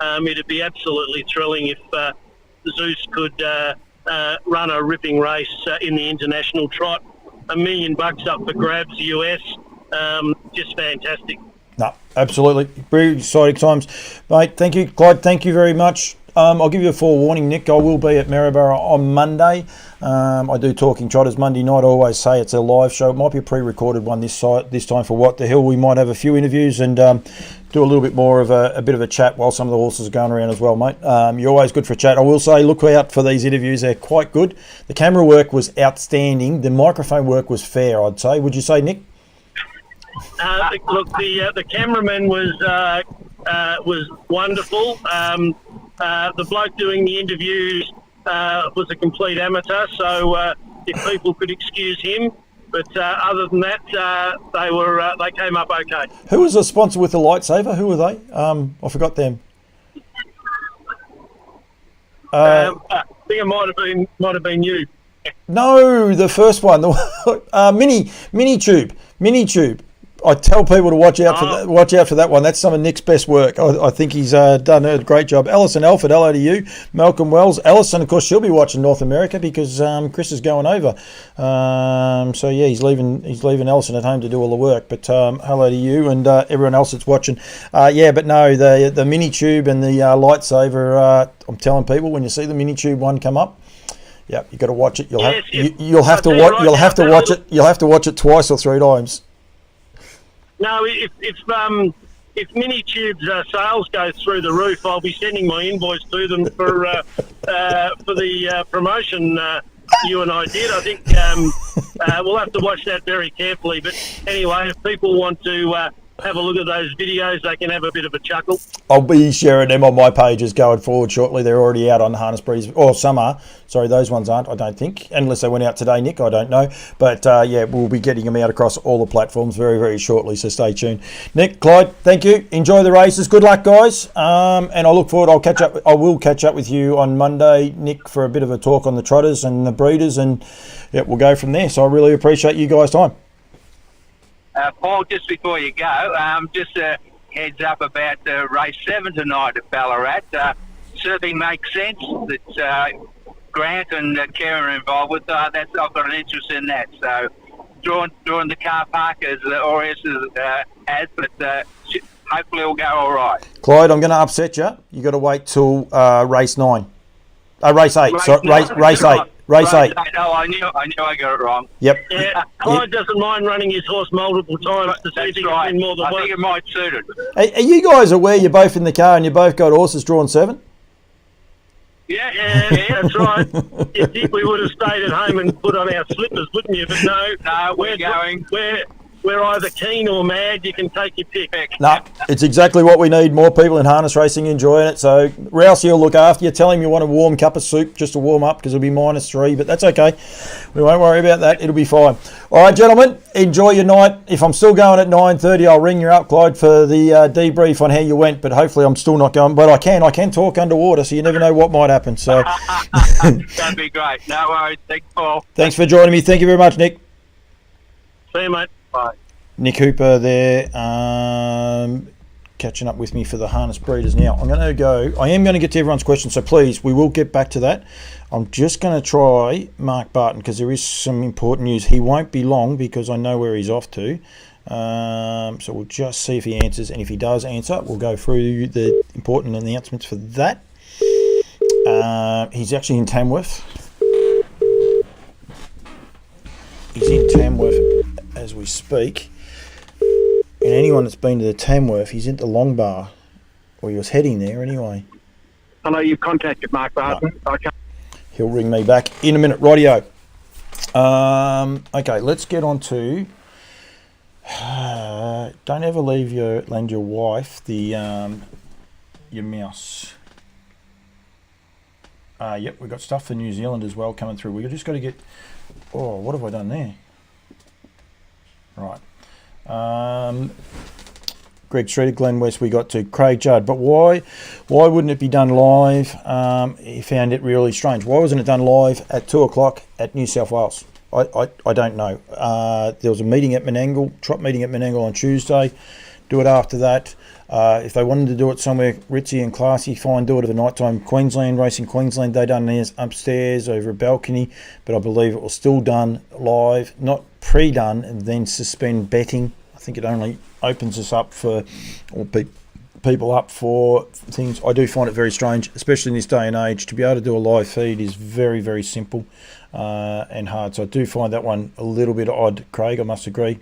It'd be absolutely thrilling if Zeus could run a ripping race in the international trot. $1 million up for grabs, US. Just fantastic. No, absolutely. Very exciting times. Mate, thank you. Clyde, thank you very much. I'll give you a forewarning, Nick. I will be at Maryborough on Monday. I do Talking Trotters Monday night. I always say it's a live show. It might be a pre-recorded one this time for What the Hill. We might have a few interviews and do a little bit more of a bit of a chat while some of the horses are going around as well, mate. You're always good for a chat. I will say, look out for these interviews. They're quite good. The camera work was outstanding. The microphone work was fair, I'd say. Would you say, Nick? Look, the cameraman was wonderful. The bloke doing the interviews was a complete amateur, so if people could excuse him. But other than that, they came up okay. Who was the sponsor with the lightsaber? Who were they? I forgot them. I think it might have been you. No, the first one, the Mini Tube. I tell people to watch out for that. Watch out for that one. That's some of Nick's best work. I think he's done a great job. Alison Alford, hello to you. Malcolm Wells, Alison. Of course, she'll be watching North America because Chris is going over. So yeah, he's leaving Alison at home to do all the work. But hello to you and everyone else that's watching. But no, the mini tube and the lightsaber. I'm telling people when you see the mini tube one come up. Yeah, you got to watch it. You'll have to watch. You'll have to watch it. You'll have to watch it twice or three times. No, if mini tubes sales go through the roof, I'll be sending my invoice to them for the promotion you and I did. I think we'll have to watch that very carefully. But anyway, if people want to have a look at those videos, they can have a bit of a chuckle. I'll be sharing them on my pages going forward shortly. They're already out on Harness Breeds, or some are. Sorry, those ones aren't, I don't think. Unless they went out today, Nick, I don't know. But we'll be getting them out across all the platforms very, very shortly, so stay tuned. Nick, Clyde, thank you. Enjoy the races. Good luck, guys. And I look forward. I will catch up with you on Monday, Nick, for a bit of a talk on the trotters and the breeders, and we'll go from there. So I really appreciate you guys' time. Paul, just before you go, just a heads up about race 7 tonight at Ballarat. Certainly makes sense that Grant and Karen are involved with that. I've got an interest in that. So drawing the car park as Aureus has, but hopefully it'll go all right. Clyde, I'm going to upset you. You got to wait till race 9. Race 8. Race 8. Race 8. No, I knew I got it wrong. Yep. Yeah, Clyde doesn't mind running his horse multiple times to see if he can win more than one. I think it might suit it. Are you guys aware you're both in the car and you both got horses drawn 7? Yeah, that's right. You'd think we would have stayed at home and put on our slippers, wouldn't you? But no, we're going. We're either keen or mad. You can take your pick. No, it's exactly what we need. More people in harness racing enjoying it. So Rousey will look after you. Tell him you want a warm cup of soup just to warm up because it'll be -3, but that's okay. We won't worry about that. It'll be fine. All right, gentlemen, enjoy your night. If I'm still going at 9:30, I'll ring you up, Clyde, for the debrief on how you went. But hopefully I'm still not going. But I can talk underwater, so you never know what might happen. So that'd be great. No worries. Thanks, Paul. Thanks for joining me. Thank you very much, Nick. See you, mate. Bye. Nick Hooper there, catching up with me for the harness breeders. Now, I am going to get to everyone's questions, so please, we will get back to that. I'm just going to try Mark Barton because there is some important news. He won't be long because I know where he's off to. So we'll just see if he answers, and if he does answer, we'll go through the important announcements for that. He's actually in Tamworth. He's in Tamworth as we speak. And anyone that's been to the Tamworth, he's into Long Bar, or he was heading there anyway. I know you've contacted Mark Barton. No. He'll ring me back in a minute. Rightio. Okay, let's get on to. Don't ever lend your wife your mouse. Yep, we've got stuff for New Zealand as well coming through. We've just got to get. Oh, what have I done there? Right. Greg Streeter, Glen West, we got to Craig Judd. But why wouldn't it be done live? He found it really strange. Why wasn't it done live at 2 o'clock at New South Wales? I don't know. There was a meeting at Menangle, trot meeting at Menangle on Tuesday. Do it after that. If they wanted to do it somewhere ritzy and classy, fine, do it at the night time. Queensland, Racing Queensland, they done theirs upstairs over a balcony, but I believe it was still done live, not pre-done, and then suspend betting. I think it only opens us up for, or people up for things. I do find it very strange, especially in this day and age. To be able to do a live feed is very, very simple and hard. So I do find that one a little bit odd, Craig, I must agree.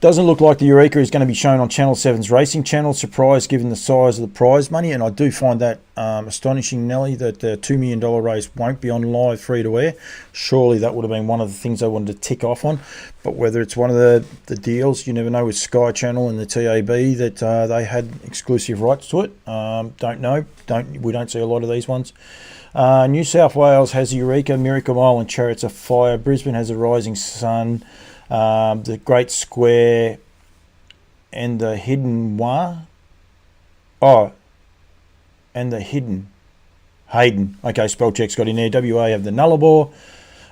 Doesn't look like the Eureka is going to be shown on Channel 7's racing channel. Surprise given the size of the prize money. And I do find that astonishing, Nelly, that the $2 million race won't be on live free to air. Surely that would have been one of the things they wanted to tick off on. But whether it's one of the deals, you never know, with Sky Channel and the TAB that they had exclusive rights to it. Don't know. We don't see a lot of these ones. New South Wales has Eureka, Miracle Mile and Chariots of Fire. Brisbane has a Rising Sun. The Great Square and the Hidden and the Hidden Hayden. Okay, spell check's got in there. WA have the Nullarbor.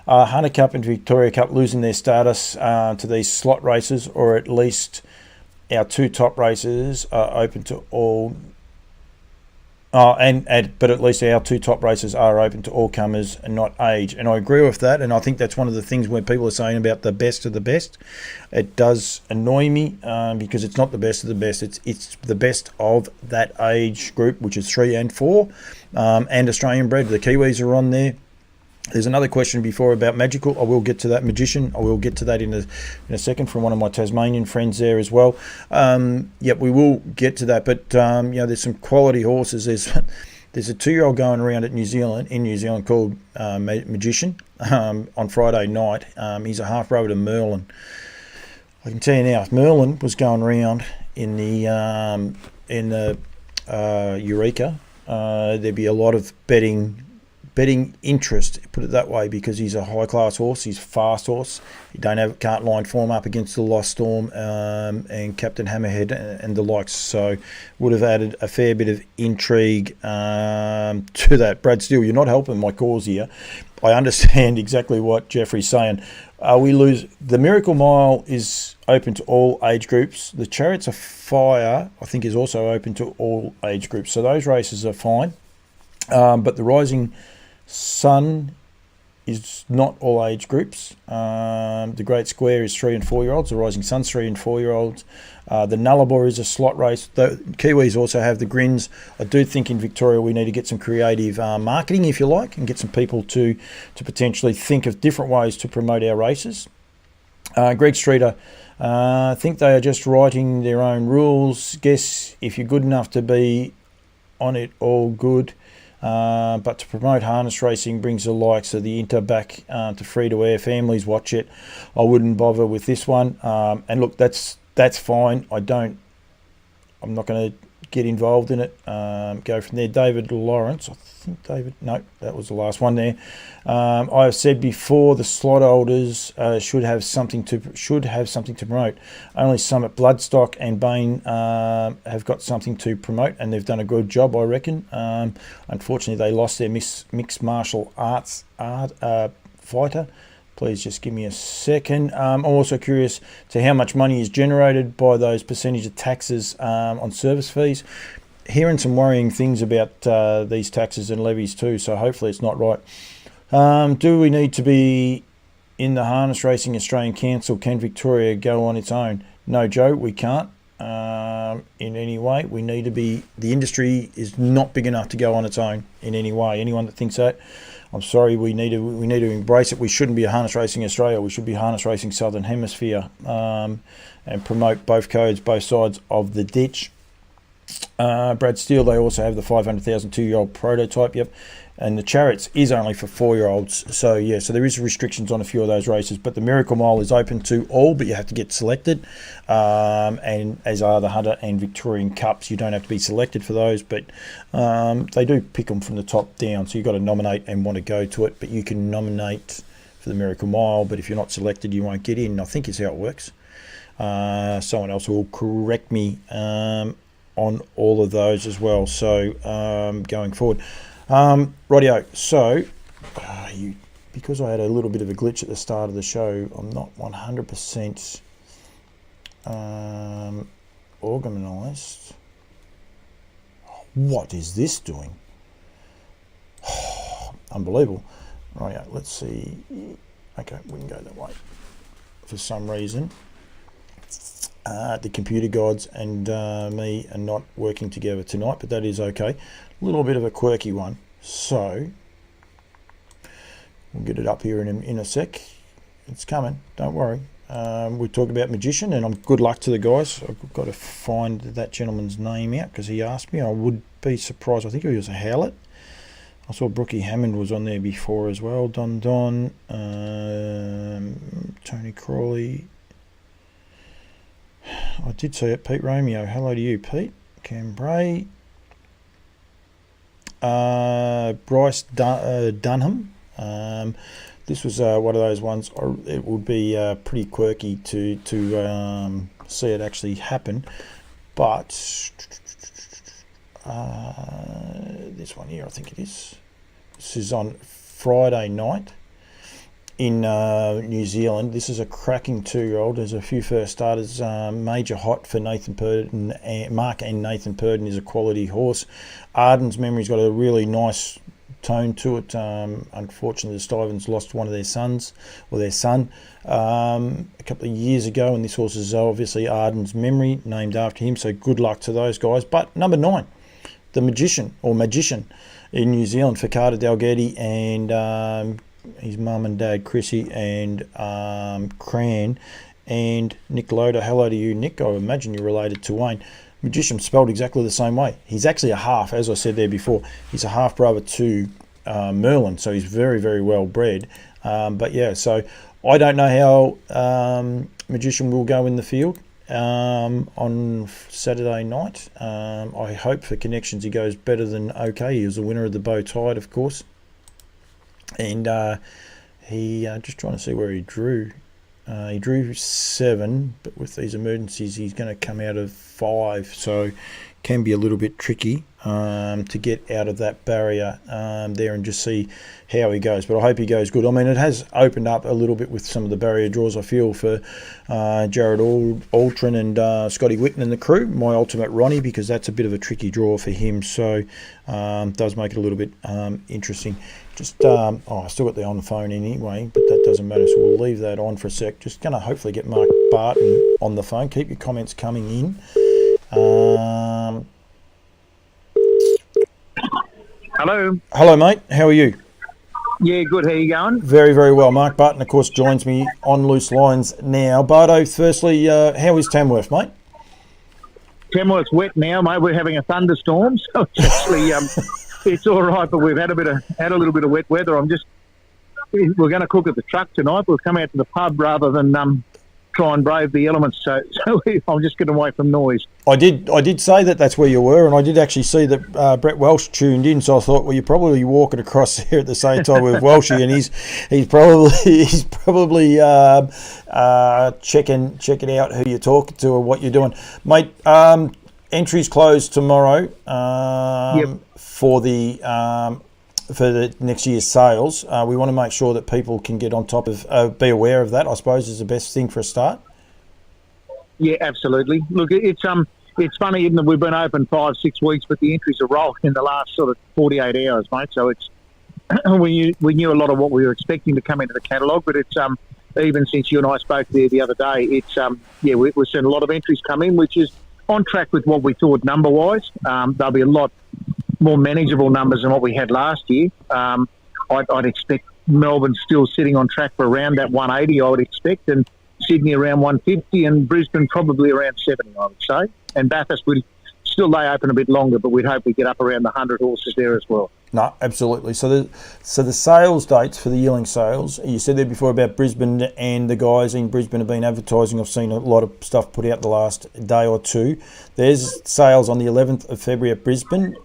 Hunter Cup and Victoria Cup losing their status to these slot races, or at least our two top races are open to all. But at least our two top races are open to all comers and not age. And I agree with that. And I think that's one of the things when people are saying about the best of the best, it does annoy me because it's not the best of the best. It's the best of that age group, which is 3 and 4, and Australian bred. The Kiwis are on there. There's another question before about Magical. I will get to that. Magician. I will get to that in a second from one of my Tasmanian friends there as well. Yep, we will get to that. But there's some quality horses. There's a 2-year-old going around in New Zealand called Magician on Friday night. He's a half brother to Merlin. I can tell you now, if Merlin was going around in the Eureka, there'd be a lot of betting interest, put it that way, because he's a high class horse. He's a fast horse. He can't line form up against the Lost Storm and Captain Hammerhead and the likes. So would have added a fair bit of intrigue to that. Brad Steele, you're not helping my cause here. I understand exactly what Jeffrey's saying. The Miracle Mile is open to all age groups. The Chariots of Fire, I think, is also open to all age groups. So those races are fine. But the Rising Sun is not all age groups. The Great Square is 3 and 4-year-olds. The Rising Sun's 3 and 4-year-olds. The Nullarbor is a slot race. The Kiwis also have the Grins. I do think in Victoria we need to get some creative marketing, if you like, and get some people to potentially think of different ways to promote our races. Greg Streeter, I think they are just writing their own rules. Guess if you're good enough to be on it, all good. But to promote harness racing brings the likes of the Inter back to free-to-air. Families watch it. I wouldn't bother with this one. And look, that's fine. I'm not going to get involved in it. Go from there. David Lawrence. No, that was the last one there. I have said before, the slot holders should have something to promote. Only Summit Bloodstock and Bain have got something to promote, and they've done a good job, I reckon. Unfortunately, they lost their mixed martial arts fighter. Please just give me a second. I'm also curious to how much money is generated by those percentage of taxes on service fees. Hearing some worrying things about these taxes and levies too, so hopefully it's not right. Do we need to be in the Harness Racing Australian Council? Can Victoria go on its own? No, Joe, we can't in any way. We need to be. The industry is not big enough to go on its own in any way. Anyone that thinks that, I'm sorry. We need to embrace it. We shouldn't be a Harness Racing Australia. We should be Harness Racing Southern Hemisphere and promote both codes, both sides of the ditch. Brad Steele, they also have the 500,000 2-year-old prototype, yep, and the Chariots is only for 4-year-olds. So yeah, so there is restrictions on a few of those races, but the Miracle Mile is open to all, but you have to get selected, and as are the Hunter and Victorian Cups. You don't have to be selected for those, but they do pick them from the top down, so you've got to nominate and want to go to it. But you can nominate for the Miracle Mile, but if you're not selected, you won't get in. I think is how it works. Someone else will correct me on all of those as well. So going forward, rightio. So because I had a little bit of a glitch at the start of the show, I'm not 100% organised. What is this doing? Unbelievable. Rightio. Let's see. Okay, we can go that way. For some reason, the computer gods and me are not working together tonight, but that is okay. A little bit of a quirky one, so we'll get it up here in a sec. It's coming, don't worry. We talked about Magician, and good luck to the guys. I've got to find that gentleman's name out because he asked me. I would be surprised. I think he was a Howlett. I saw Brookie Hammond was on there before as well. Don, Tony Crawley. I did see it. Pete Romeo. Hello to you, Pete. Cambrai. Bryce Dunham. This was one of those ones. It would be pretty quirky to see it actually happen, but this one here, I think it is. This is on Friday night. in New Zealand. This is a cracking 2-year-old. There's a few first starters. Major hot for Nathan Purdon. Mark and Nathan Purdon is a quality horse. Arden's Memory's got a really nice tone to it. Unfortunately, the Stuyvesants lost one of their sons, or their son, a couple of years ago, and this horse is obviously Arden's Memory, named after him, so good luck to those guys. But number 9, the Magician in New Zealand for Carter Dalgety and his mum and dad Chrissy and Cran and Nick Loader. Hello to you, Nick. I imagine you're related to Wayne. Magician spelled exactly the same way. He's actually a half, as I said there before. He's a half brother to Merlin, so he's very, very well bred. But yeah, so I don't know how Magician will go in the field on Saturday night. I hope for connections he goes better than OK. He was the winner of the Bow Tide, of course. And he just trying to see where he drew. He drew 7, but with these emergencies, he's going to come out of 5, so can be a little bit tricky to get out of that barrier there and just see how he goes. But I hope he goes good. I mean, it has opened up a little bit with some of the barrier draws, I feel, for Jared Altrin and Scotty Whitten and the crew, my ultimate Ronnie, because that's a bit of a tricky draw for him, so does make it a little bit interesting. Just, I still got the on the phone anyway, but that doesn't matter, so we'll leave that on for a sec. Just going to hopefully get Mark Barton on the phone. Keep your comments coming in. Hello, mate. How are you? Yeah, good. How you going? Very, very well. Mark Barton, of course, joins me on Loose Lines now. Bardo, firstly, how is Tamworth, mate? Tamworth's wet now, mate. We're having a thunderstorm, so it's actually it's all right. But we've had a little bit of wet weather. We're going to cook at the truck tonight. We'll come out to the pub rather than try and brave the elements. So I'm just getting away from noise. I did say that's where you were, and I did actually see that Brett Welsh tuned in. So I thought, well, you're probably walking across there at the same time with Welshie, and he's probably checking out who you're talking to or what you're doing, mate. Entries closed tomorrow for the next year's sales. We want to make sure that people can get on top of, be aware of that, I suppose, is the best thing for a start. Yeah, absolutely. Look, it's funny, even though we've been open 5-6 weeks, but the entries are rolling in the last sort of 48 hours, mate. So it's we knew a lot of what we were expecting to come into the catalogue, but it's even since you and I spoke there the other day, it's we're seeing a lot of entries come in, which is on track with what we thought number-wise. There'll be a lot more manageable numbers than what we had last year. I'd expect Melbourne still sitting on track for around that 180, I would expect, and Sydney around 150, and Brisbane probably around 70, I would say. And Bathurst will still lay open a bit longer, but we'd hope we get up around the 100 horses there as well. No, absolutely. So the sales dates for the yearling sales, you said there before about Brisbane, and the guys in Brisbane have been advertising. I've seen a lot of stuff put out the last day or two. There's sales on the 11th of February at Brisbane,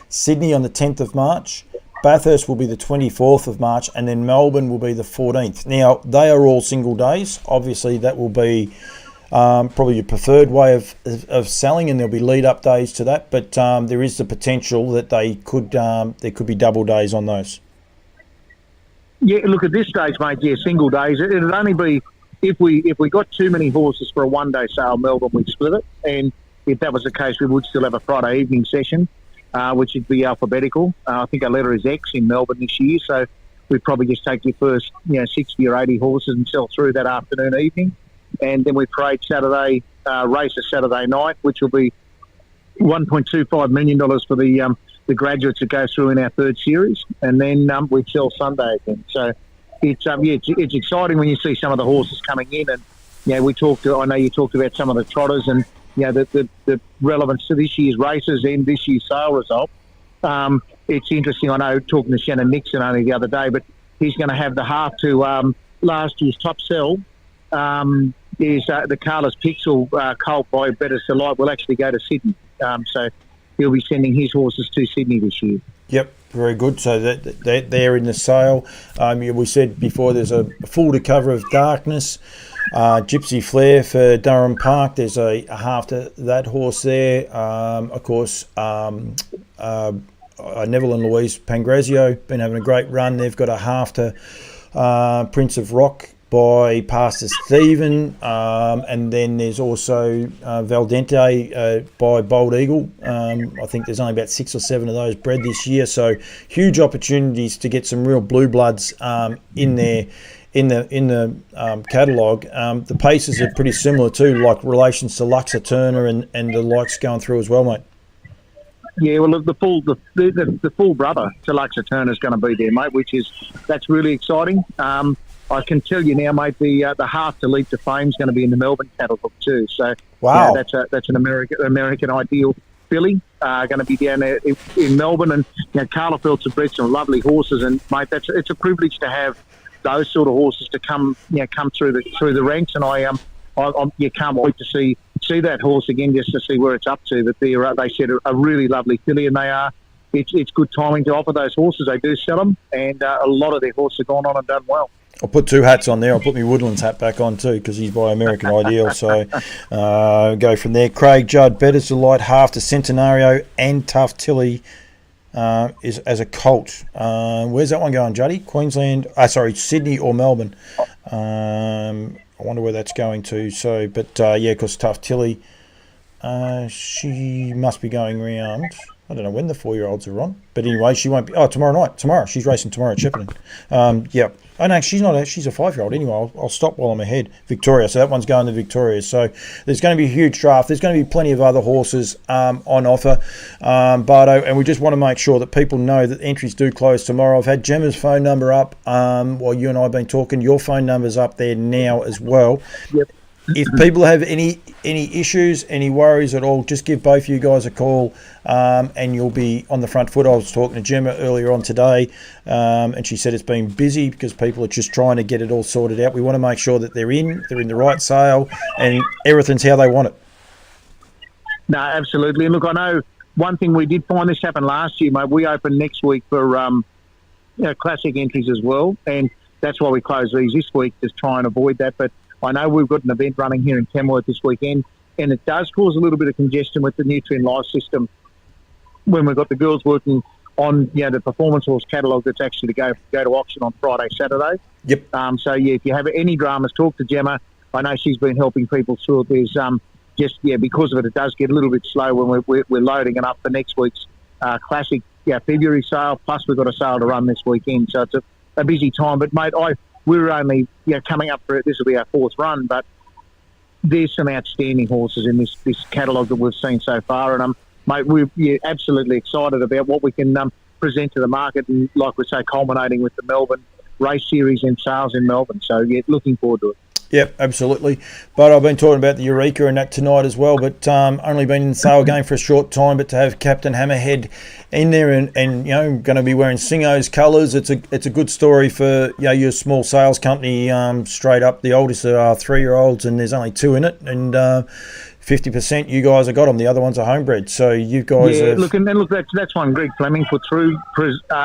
Sydney on the 10th of March, Bathurst will be the 24th of March, and then Melbourne will be the 14th. Now, they are all single days. Obviously, that will be probably your preferred way of selling, and there'll be lead-up days to that. But there is the potential that there could be double days on those. Yeah, look, at this stage, mate, single days. It'd only be if we got too many horses for a one-day sale, Melbourne, we'd split it. And if that was the case, we would still have a Friday evening session, which would be alphabetical. I think our letter is X in Melbourne this year, so we'd probably just take your first 60 or 80 horses and sell through that afternoon, evening. And then we parade Saturday, races Saturday night, which will be $1.25 million for the graduates that go through in our third series. And then we'd sell Sunday again. So it's exciting when you see some of the horses coming in. And, I know you talked about some of the trotters and, the relevance to this year's races and this year's sale result. It's interesting. I know talking to Shannon Nixon only the other day, but he's going to have the half to last year's top sell. Is the Carlos Pixel colt by Better Delight will actually go to Sydney. So he'll be sending his horses to Sydney this year. Yep, very good. So they're in the sale. We said before there's a full to cover of Darkness. Gypsy Flair for Durham Park. There's a half to that horse there. Of course, Neville and Louise Pangrazio been having a great run. They've got a half to Prince of Rock by Pastor Stephen, and then there's also Valdente by Bold Eagle. I think there's only about 6 or 7 of those bred this year, so huge opportunities to get some real blue bloods in there. In the catalogue, the paces are pretty similar too, like relations to Luxa Turner and the likes going through as well, mate. Yeah, well, the full brother to Luxa Turner is going to be there, mate, that's really exciting. I can tell you now, mate, the half to leap to fame is going to be in the Melbourne catalogue too. So, wow, that's an American ideal filly going to be down there in Melbourne, and Carla Phelps have bred some lovely horses, and mate, it's a privilege to have those sort of horses to come through the ranks, and I can't wait to see that horse again, just to see where it's up to. But they said a really lovely filly, and they are. It's good timing to offer those horses. They do sell them, and a lot of their horses have gone on and done well. I'll put 2 hats on there. I'll put my Woodlands hat back on too, because he's by American Ideal. So go from there. Craig Judd, Better's Delight, half to Centenario and Tough Tilly. Is as a colt. Where's that one going, Juddy? Queensland? Sydney or Melbourne? I wonder where that's going to. So, but because Tough Tilly, she must be going round. I don't know when the 4-year-olds are on, but anyway, she won't be. Oh, tomorrow night. Tomorrow she's racing tomorrow at Shepparton. Yep. Oh no, she's not. She's a 5-year-old anyway. I'll stop while I'm ahead. Victoria. So that one's going to Victoria. So there's going to be a huge draft. There's going to be plenty of other horses on offer, Bardo, and we just want to make sure that people know that entries do close tomorrow. I've had Gemma's phone number up while you and I have been talking. Your phone number's up there now as well. Yep. If people have any issues, any worries at all, just give both of you guys a call, and you'll be on the front foot. I was talking to Gemma earlier on today, and she said it's been busy because people are just trying to get it all sorted out. We want to make sure that they're in the right sale, and everything's how they want it. No, absolutely. And look, I know one thing we did find, this happened last year, mate. We open next week for classic entries as well, and that's why we close these this week, to try and avoid that. But I know we've got an event running here in Kenworth this weekend, and it does cause a little bit of congestion with the Nutrien Live system when we've got the girls working on the performance horse catalogue that's actually to go to auction on Friday, Saturday. Yep. So if you have any dramas, talk to Gemma. I know she's been helping people through it. There's because of it does get a little bit slow when we're loading it up for next week's classic February sale. Plus we've got a sale to run this weekend, so it's a busy time. But mate, we're only coming up for it. This will be our 4th run, but there's some outstanding horses in this catalogue that we've seen so far, and mate, we're absolutely excited about what we can present to the market, and like we say, culminating with the Melbourne race series and sales in Melbourne. So looking forward to it. Yep, absolutely. But I've been talking about the Eureka and that tonight as well, but only been in the sale game for a short time, but to have Captain Hammerhead in there and going to be wearing Singo's colours, it's a good story for your small sales company. Straight up, the oldest are 3-year-olds, and there's only 2 in it, and 50% you guys have got them. The other ones are homebred. So you guys have... Look, that's one Greg Fleming put through,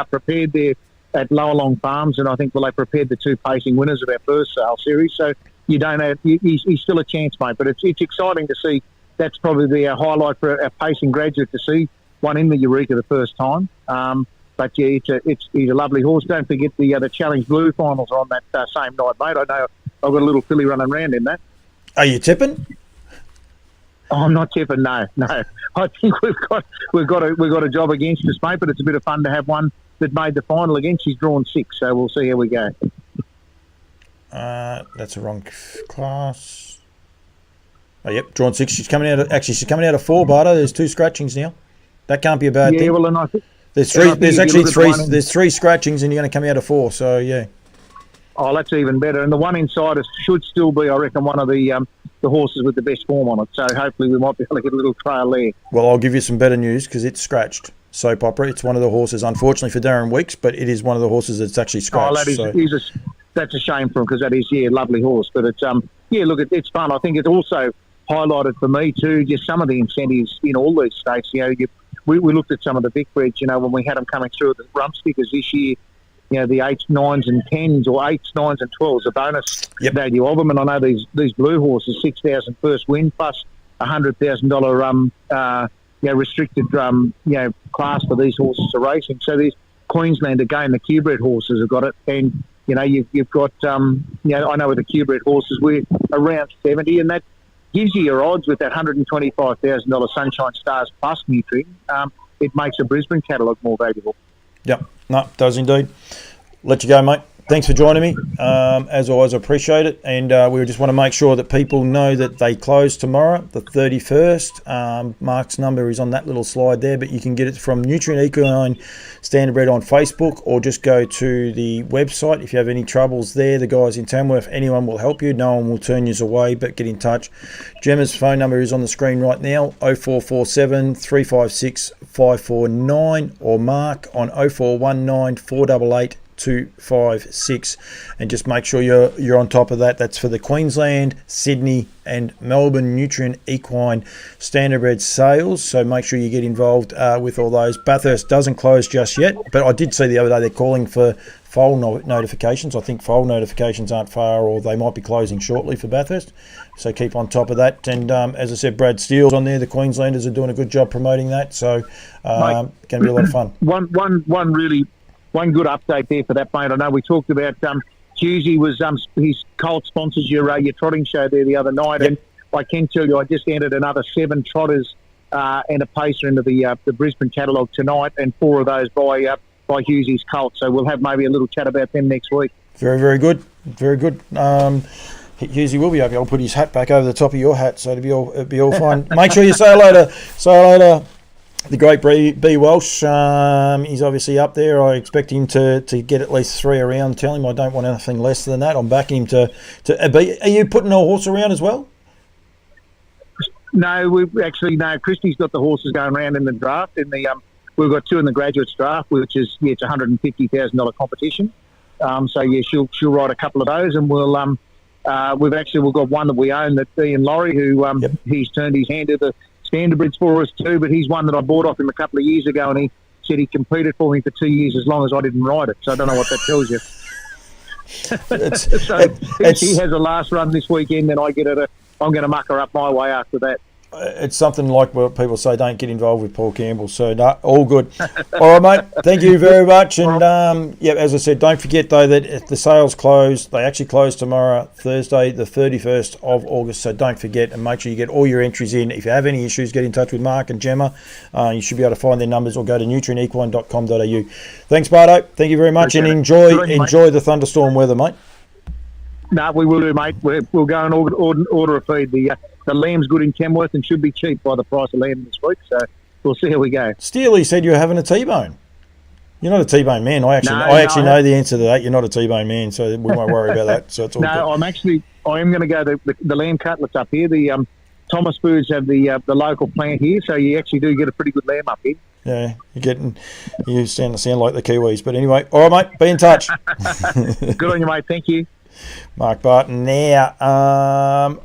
prepared there at Lower Long Farms, and I think they prepared the 2 pacing winners of our first sale series. So you don't have... He's still a chance, mate, but it's exciting to see. That's probably the highlight for our pacing graduate, to see one in the Eureka the first time. But he's a lovely horse. Don't forget the Challenge Blue finals are on that same night, mate. I know I've got a little filly running around in that. Are you tipping? I'm not tipping. No. I think we've got a job against us, mate. But it's a bit of fun to have one that made the final again. She's drawn 6, so we'll see how we go. That's a wrong class. Oh, yep, drawn 6. She's coming out of 4, Bardo. There's 2 scratchings now. That can't be a bad thing. Yeah, well, and I think there's 3. There's actually 3. There's 3 scratchings, and you're going to come out of 4. So yeah. Oh, that's even better. And the one inside us should still be, I reckon, one of the horses with the best form on it. So hopefully we might be able to get a little trail there. Well, I'll give you some better news, because it's scratched. Soap opera. It's one of the horses, unfortunately for Darren Weeks, but it is one of the horses that's actually scratched. Oh, that's a shame for him, because that is a lovely horse. But it's look, it's fun. I think it's also highlighted for me too just some of the incentives in all these states. We looked at some of the big breeds. When we had them coming through at the rump stickers this year. The 8s, 9s and 10s, or 8s, 9s and 12s, a bonus value of them. And I know these blue horses, 6,000 first win plus $100,000 restricted class for these horses to racing. So there's Queensland again, the Q-bred horses have got it, and You know, you've got, you know, I know with the Q-bred horses, we're around 70, and that gives you your odds with that $125,000 Sunshine Stars Plus Nutrien. It makes a Brisbane catalogue more valuable. Yep, no, it does indeed. Let you go, mate. Thanks for joining me. As always, I appreciate it. And we just want to make sure that people know that they close tomorrow, the 31st. Mark's number is on that little slide there, but you can get it from Nutrien Equine Standardbred on Facebook, or just go to the website. If you have any troubles there, the guys in Tamworth, anyone will help you. No one will turn you away, but get in touch. Gemma's phone number is on the screen right now, 0447 356 549, or Mark on 0419 488 256, and just make sure you're on top of that. That's for the Queensland, Sydney and Melbourne Nutrien Equine Standardbred sales, so make sure you get involved with all those. Bathurst doesn't close just yet, but I did see the other day they're calling for foal notifications. I think foal notifications aren't far, or they might be closing shortly for Bathurst, so keep on top of that. And as I said, Brad Steele's on there. The Queenslanders are doing a good job promoting that, so going to be a lot of fun. One good update there for that, mate. I know we talked about Husey was his Colt sponsors your trotting show there the other night, yep. And I can tell you I just entered another 7 trotters and a pacer into the Brisbane catalogue tonight, and 4 of those by Husey's Colt. So we'll have maybe a little chat about them next week. Very, very good. Very good. Husey will be able to put his hat back over the top of your hat, so it'll be all fine. Make sure you say hello to the great B. Walsh. He's obviously up there. I expect him to get at least 3 around. Tell him I don't want anything less than that. I'm backing him to are you putting a horse around as well? No, Christy's got the horses going around in the draft. We've got 2 in the graduates draft, which is it's $150,000 competition. She'll ride a couple of those, and we've got one that we own, that Ian Laurie, who yep. He's turned his hand to the Standardbreds for us too, but he's one that I bought off him a couple of years ago, and he said he competed for me for 2 years as long as I didn't ride it. So I don't know what that tells you. He has a last run this weekend, and I'm going to muck her up my way after that. It's something like what people say, don't get involved with Paul Campbell. So, no, all good. All right, mate. Thank you very much. And, as I said, don't forget, though, that if the sales close, they actually close tomorrow, Thursday, the 31st of August. So don't forget, and make sure you get all your entries in. If you have any issues, get in touch with Mark and Gemma. You should be able to find their numbers, or go to nutrienequine.com.au. Thanks, Barto. Thank you very much. Appreciate and enjoy the thunderstorm weather, mate. No, we will do, mate. We'll go and order a feed. The lamb's good in Tamworth and should be cheap by the price of lamb this week, so we'll see how we go. Steely said you're having a T-bone. You're not a T-bone man. I actually know the answer to that. You're not a T-bone man, so we won't worry about that. So it's all good. I am going to go the lamb cutlets up here. The Thomas Foods have the local plant here, so you actually do get a pretty good lamb up here. Yeah, you sound like the Kiwis. But anyway, all right, mate, be in touch. Good on you, mate. Thank you. Mark Barton now.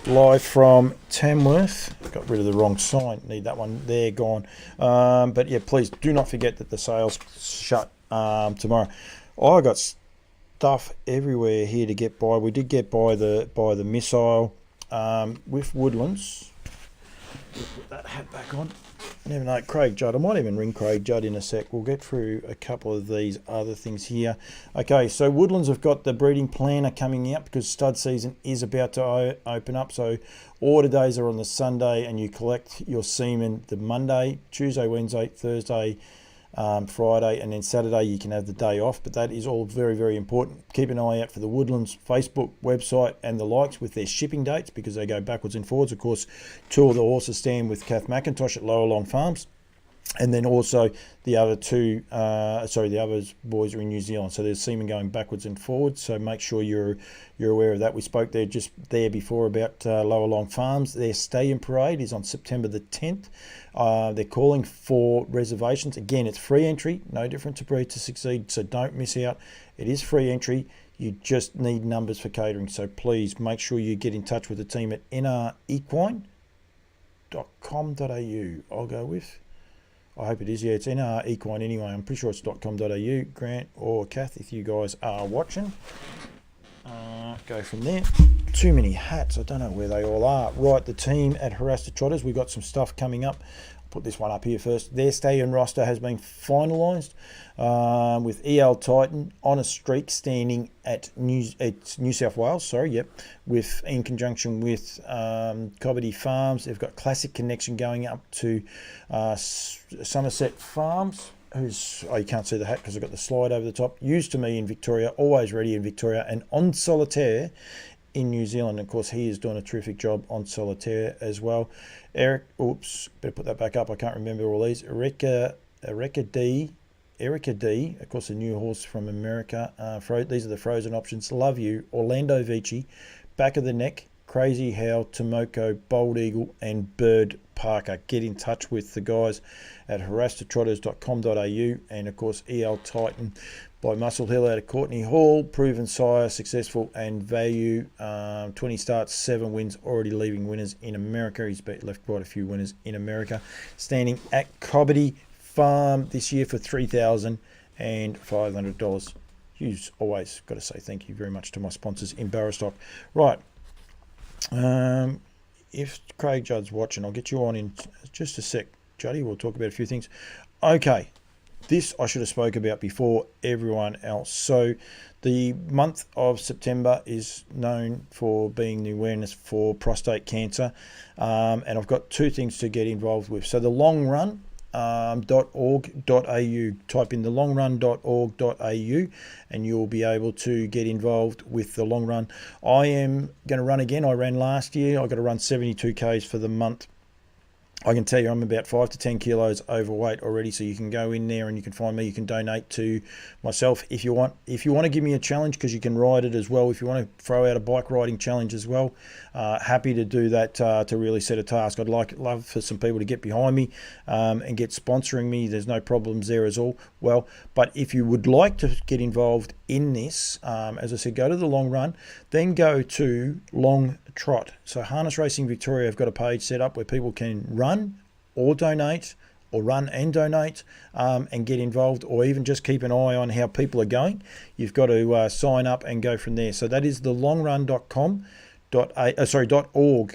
Live from Tamworth. Got rid of the wrong sign. Need that one there gone. But yeah, please do not forget that the sales shut tomorrow. I got stuff everywhere here to get by. We did get by the missile with Woodlands. Put that hat back on. Never know, Craig Judd. I might even ring Craig Judd in a sec. We'll get through a couple of these other things here. Okay, so Woodlands have got the breeding planner coming out because stud season is about to open up. So order days are on the Sunday, and you collect your semen the Monday, Tuesday, Wednesday, Thursday, Friday, and then Saturday you can have the day off. But that is all very, very important. Keep an eye out for the Woodlands Facebook website and the likes with their shipping dates, because they go backwards and forwards. Of course, 2 of the horses stand with Kath McIntosh at Lower Long Farms, and then also the other 2 the other boys are in New Zealand, so there's semen going backwards and forwards. So make sure you're aware of that. We spoke there before about Lower Long Farms. Their Stallion Parade is on September the 10th. They're calling for reservations. Again, it's free entry, no different to Breed to Succeed, so don't miss out. It is free entry. You just need numbers for catering, so please make sure you get in touch with the team at nrequine.com.au. I'll go with, I hope it is, yeah, it's NR Equine anyway. I'm pretty sure it's .com.au. Grant or Kath, if you guys are watching, go from there. too many hats. I don't know where they all are. Right, the team at Harass the Trotters, we've got some stuff coming up. I'll put this one up here first. Their stallion roster has been finalised, with EL Titan on a streak standing at New South Wales, with in conjunction with Cobbity Farms. They've got Classic Connection going up to Somerset Farms. You can't see the hat because I've got the slide over the top. Used to me in Victoria, always ready in Victoria, and on Solitaire in New Zealand. Of course, he is doing a terrific job on Solitaire as well. Better put that back up. I can't remember all these. Eureka D, of course, a new horse from America. These are the frozen options. Love You, Orlando Vici, Back of the Neck, Crazy How, Tomoko, Bold Eagle, and Bird Parker. Get in touch with the guys at harasstotrotters.com.au, and of course EL Titan by Muscle Hill out of Courtney Hall, proven sire, successful and value. 20 starts, 7 wins, already leaving winners in America. He's left quite a few winners in America. Standing at Cobbity Farm this year for $3,500. You've always got to say thank you very much to my sponsors in Barrostock. Right. If Craig Judd's watching, I'll get you on in just a sec, Juddy. We'll talk about a few things. Okay, this I should have spoke about before everyone else. So the month of September is known for being the awareness for prostate cancer, and I've got 2 things to get involved with. So the long run, .org.au. Type in the longrun.org.au and you'll be able to get involved with the long run. I am going to run again. I ran last year. I've got to run 72 Ks for the month. I can tell you I'm about 5 to 10 kilos overweight already, so you can go in there and you can find me. You can donate to myself if you want. If you want to give me a challenge, because you can ride it as well. If you want to throw out a bike riding challenge as well, happy to do that, to really set a task. I'd love for some people to get behind me and get sponsoring me. There's no problems there as all. Well, but if you would like to get involved in this, as I said, go to the long run, then go to long trot. So Harness Racing Victoria have got a page set up where people can run or donate, or run and donate, and get involved, or even just keep an eye on how people are going. You've got to sign up and go from there. So that is the longrun.org.au.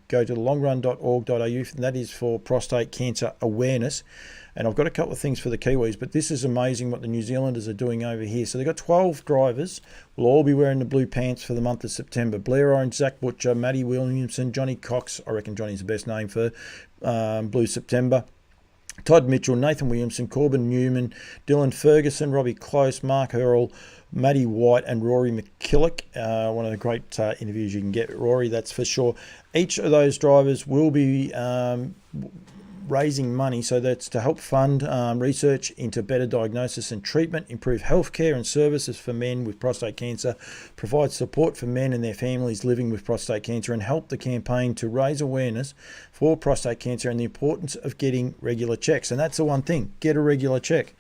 Go to the longrun.org.au, and that is for prostate cancer awareness. And I've got a couple of things for the Kiwis, but this is amazing what the New Zealanders are doing over here. So they've got 12 drivers. Will all be wearing the blue pants for the month of September. Blair Orange, Zach Butcher, Matty Williamson, Johnny Cox. I reckon Johnny's the best name for Blue September. Todd Mitchell, Nathan Williamson, Corbin Newman, Dylan Ferguson, Robbie Close, Mark Earl, Matty White, and Rory McKillock. One of the great interviews you can get, Rory, that's for sure. Each of those drivers will be raising money, so that's to help fund research into better diagnosis and treatment, improve healthcare and services for men with prostate cancer, provide support for men and their families living with prostate cancer, and help the campaign to raise awareness for prostate cancer and the importance of getting regular checks. And that's the one thing, get a regular check.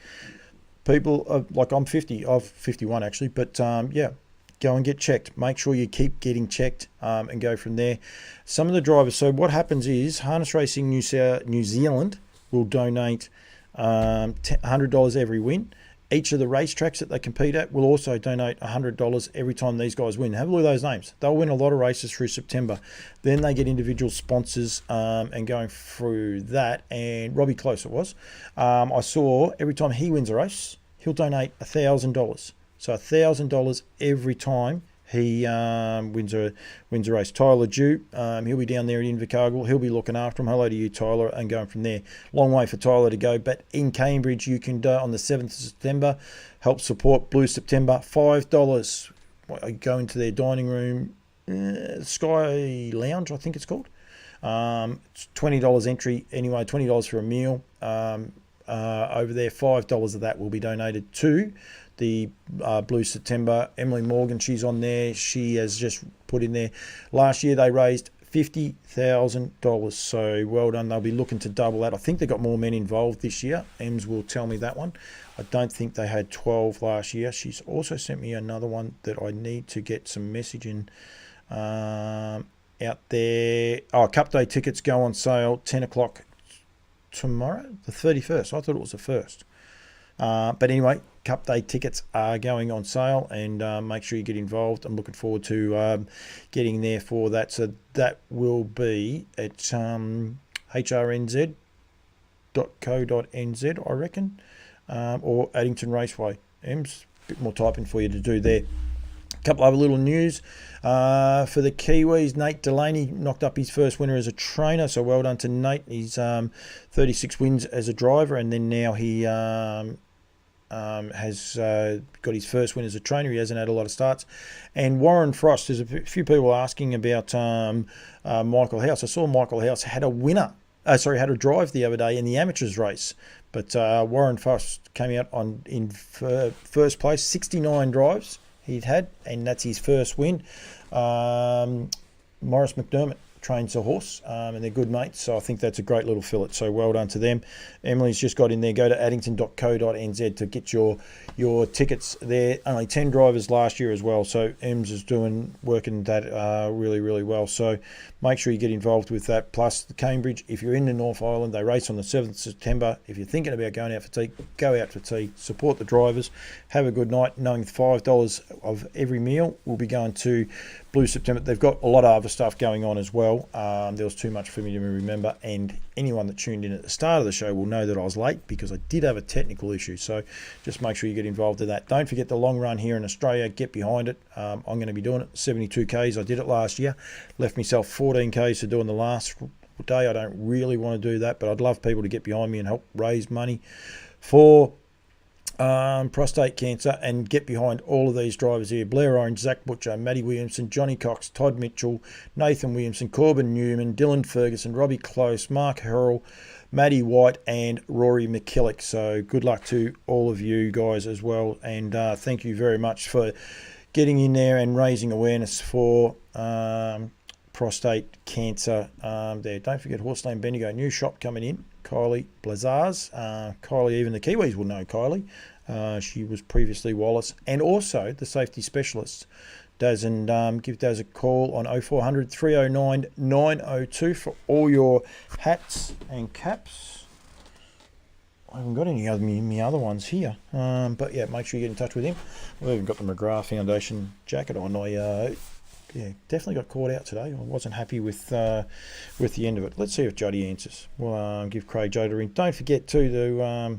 People, like I'm 51 actually, but yeah, go and get checked. Make sure you keep getting checked, and go from there. Some of the drivers, so what happens is Harness Racing New Zealand will donate $100 every win. Each of the racetracks that they compete at will also donate $100 every time these guys win. Have a look at those names. They'll win a lot of races through September. Then they get individual sponsors, and going through that. And Robbie Close it was. I saw every time he wins a race, he'll donate $1,000. So $1,000 every time he wins a race. Tyler Dew, he'll be down there in Invercargill. He'll be looking after him. Hello to you, Tyler, and going from there. Long way for Tyler to go. But in Cambridge, you can on the 7th of September help support Blue September. $5. Go into their dining room, Sky Lounge, I think it's called. It's $20 entry anyway. $20 for a meal over there. $5 of that will be donated to the Blue September. Emily Morgan, she's on there. She has just put in there. Last year they raised $50,000. So well done. They'll be looking to double that. I think they got more men involved this year. Ems will tell me that one. I don't think they had 12 last year. She's also sent me another one that I need to get some messaging out there. Oh, Cup Day tickets go on sale 10 o'clock tomorrow, the 31st. I thought it was the 1st. But anyway, Cup Day tickets are going on sale, and make sure you get involved. I'm looking forward to getting there for that. So that will be at hrnz.co.nz, I reckon, or Addington Raceway. Ems, a bit more typing for you to do there. A couple other little news for the Kiwis. Nate Delaney knocked up his first winner as a trainer, so well done to Nate. He's 36 wins as a driver, and then now he has got his first win as a trainer. He hasn't had a lot of starts. And Warren Frost, there's a few people asking about Michael House. I saw Michael House had a had a drive the other day in the amateurs race, but Warren Frost came out in first place, 69 drives he'd had, and that's his first win. Morris McDermott trains a horse, and they're good mates, so I think that's a great little fillet, so well done to them. Emily's just got in there. Go to addington.co.nz to get your tickets there. Only 10 drivers last year as well, so Ems is working that really, really well, so make sure you get involved with that. Plus the Cambridge, if you're in the North Island, they race on the 7th of September. If you're thinking about going out for tea, go out for tea, support the drivers, have a good night, knowing $5 of every meal will be going to Blue September. They've got a lot of other stuff going on as well. There was too much for me to remember, and anyone that tuned in at the start of the show will know that I was late because I did have a technical issue, so just make sure you get involved in that. Don't forget the long run here in Australia. Get behind it. I'm going to be doing it 72 Ks. I did it last year, left myself 14 Ks to do on the last day. I don't really want to do that, but I'd love people to get behind me and help raise money for prostate cancer, and get behind all of these drivers here: Blair Orange, Zach Butcher, Matty Williamson, Johnny Cox, Todd Mitchell, Nathan Williamson, Corbin Newman, Dylan Ferguson, Robbie Close, Mark Harrell, Matty White, and Rory McKillick. So good luck to all of you guys as well, and thank you very much for getting in there and raising awareness for prostate cancer there. Don't forget Horseland Bendigo, new shop coming in, Kylie Blazars. Kylie, even the Kiwis will know Kylie. She was previously Wallace, and also the safety specialist. Daz, and give Daz a call on 0400 309 902 for all your hats and caps. I haven't got any other ones here, but yeah, make sure you get in touch with him. We've even got the McGrath Foundation jacket on. I definitely got caught out today. I wasn't happy with the end of it. Let's see if Jody answers. We'll give Craig Jody a ring. Don't forget to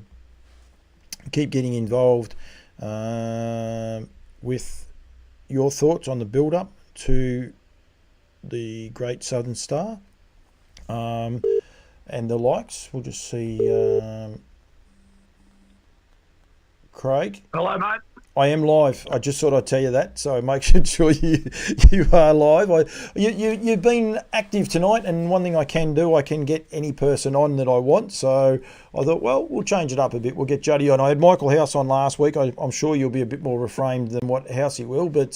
keep getting involved with your thoughts on the build-up to the Great Southern Star and the likes. We'll just see. Craig. Hello, mate. I am live. I just thought I'd tell you that, so make sure you are live. You've been active tonight, and one thing I can do, I can get any person on that I want. So I thought, well, we'll change it up a bit. We'll get Juddy on. I had Michael House on last week. I'm sure you'll be a bit more refrained than what Housey will. But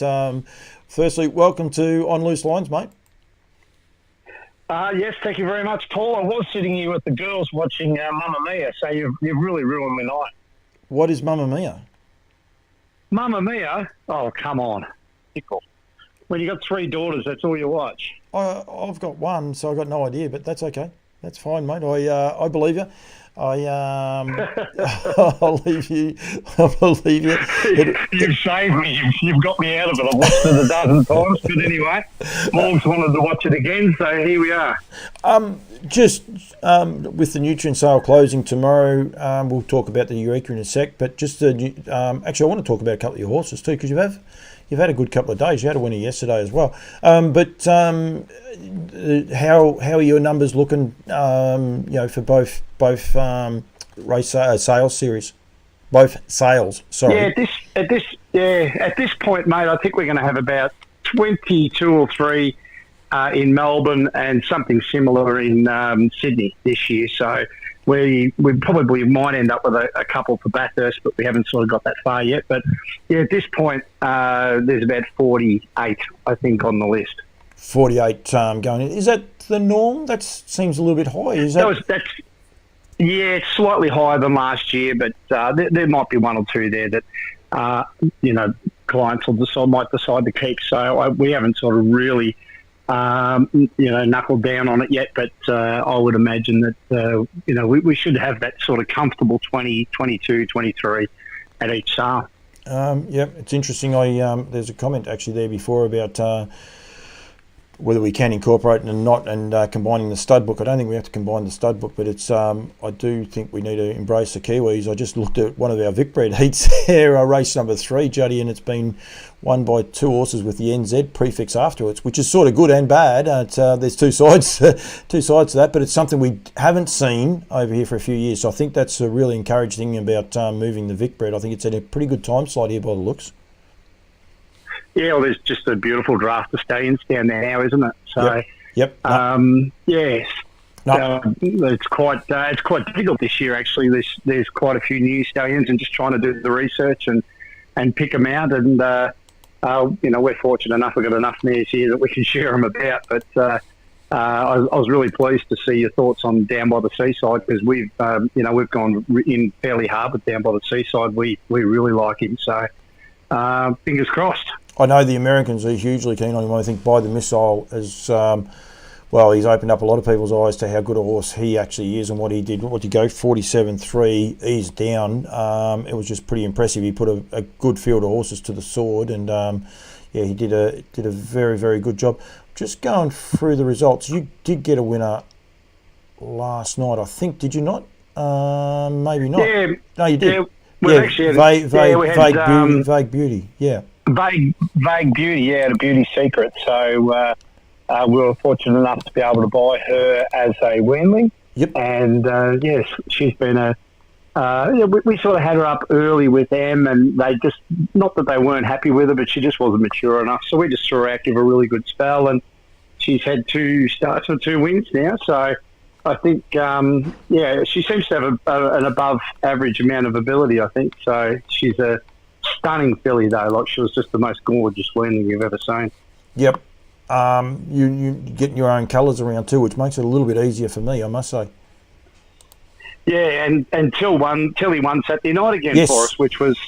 firstly, welcome to On Loose Lines, mate. Yes, thank you very much, Paul. I was sitting here with the girls watching Mamma Mia, so you've really ruined my night. What is Mamma Mia? Mamma Mia? Oh, come on. When you got 3 daughters, that's all you watch. I've got one, so I've got no idea, but that's okay. That's fine, mate. I believe you. I'll leave you. I believe you. You've saved me. You've got me out of it. I've watched it a dozen times, but anyway, Morgs wanted to watch it again, so here we are. Just with the Nutrien sale closing tomorrow, we'll talk about the Eureka in a sec. But just actually, I want to talk about a couple of your horses too, because you've had a good couple of days. You had a winner yesterday as well. But how are your numbers looking? For both race sales series, both sales. Sorry. At this point, mate, I think we're going to have about 22 or 3 in Melbourne and something similar in Sydney this year. So we probably might end up with a couple for Bathurst, but we haven't sort of got that far yet. But yeah, at this point, there's about 48, I think, on the list. 48 going in. Is that the norm? That seems a little bit high. Is that? Yeah, it's slightly higher than last year, but there might be 1 or 2 there that clients might decide to keep. So we haven't sort of really knuckled down on it yet, but I would imagine that we should have that sort of comfortable 20, 22, 23 at each sale. Yeah, it's interesting. There's a comment actually there before about whether we can incorporate it or not, and combining the stud book. I don't think we have to combine the stud book, but it's I do think we need to embrace the Kiwis. I just looked at one of our Vicbred heats there, race number 3, Juddy, and it's been won by 2 horses with the NZ prefix afterwards, which is sort of good and bad. There's two sides to that, but it's something we haven't seen over here for a few years. So I think that's a really encouraging thing about moving the Vicbred. I think it's at a pretty good time slot here by the looks. Yeah, well, there's just a beautiful draft of stallions down there now, isn't it? So, yep. Yes. No. It's quite difficult this year. Actually, there's quite a few new stallions, and just trying to do the research and pick them out. And we're fortunate enough; we've got enough mares here that we can share them about. But I was really pleased to see your thoughts on Down by the Seaside, because we've gone in fairly hard with Down by the Seaside. We really like him, so fingers crossed. I know the Americans are hugely keen on him. I think By the Missile has, he's opened up a lot of people's eyes to how good a horse he actually is and what he did. What did he go? 47.3, ease down. It was just pretty impressive. He put a good field of horses to the sword, and he did a very, very good job. Just going through the results, you did get a winner last night, I think, did you not? Maybe not. Yeah. No, you did. Vague Beauty, yeah. Vague Beauty, yeah, the Beauty Secret. So we were fortunate enough to be able to buy her as a weanling. Yep. And yes, she's been we sort of had her up early with them, and they just, not that they weren't happy with her, but she just wasn't mature enough. So we just threw her out, give her a really good spell, and she's had 2 starts and 2 wins now. So I think, she seems to have an above average amount of ability, I think. So she's a stunning filly, though. Like, she was just the most gorgeous weanling you've ever seen. Yep. You getting your own colours around too, which makes it a little bit easier for me, I must say. Yeah, and Tilly won Saturday night again for us, which was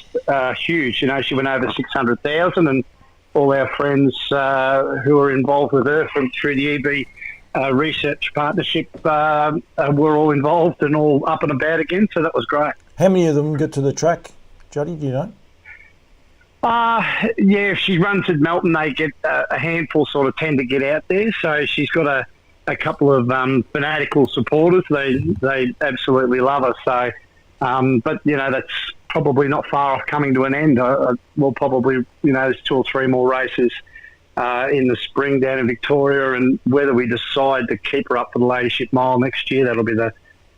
huge. You know, she went over 600,000, and all our friends who were involved with her through the EB research partnership were all involved and all up and about again. So that was great. How many of them get to the track, Juddy? Do you know? If she runs at Melton, they get a handful sort of tend to get out there. So she's got a couple of fanatical supporters. They absolutely love her. So, but that's probably not far off coming to an end. We'll probably, there's 2 or 3 more races in the spring down in Victoria, and whether we decide to keep her up for the Ladyship Mile next year, that'll be the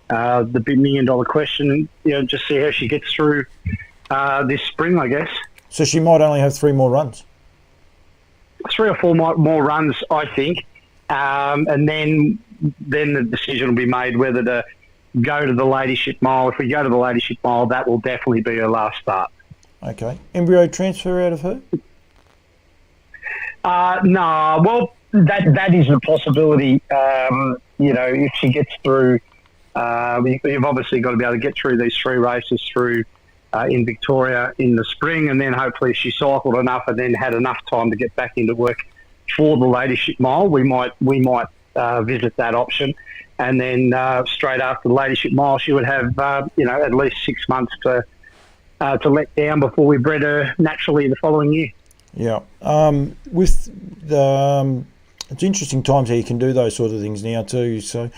big $1 million question. Just see how she gets through this spring, I guess. So she might only have 3 more runs. 3 or 4 more runs, I think. And then the decision will be made whether to go to the Ladyship Mile. If we go to the Ladyship Mile, that will definitely be her last start. Okay. Embryo transfer out of her? No. Well, that is a possibility. If she gets through, you've obviously got to be able to get through these 3 races through in Victoria in the spring, and then hopefully if she cycled enough and then had enough time to get back into work for the Ladyship Mile, we might visit that option, and then straight after the Ladyship Mile, she would have at least 6 months to let down before we bred her naturally the following year. Yeah, with the it's interesting times how you can do those sort of things now too. So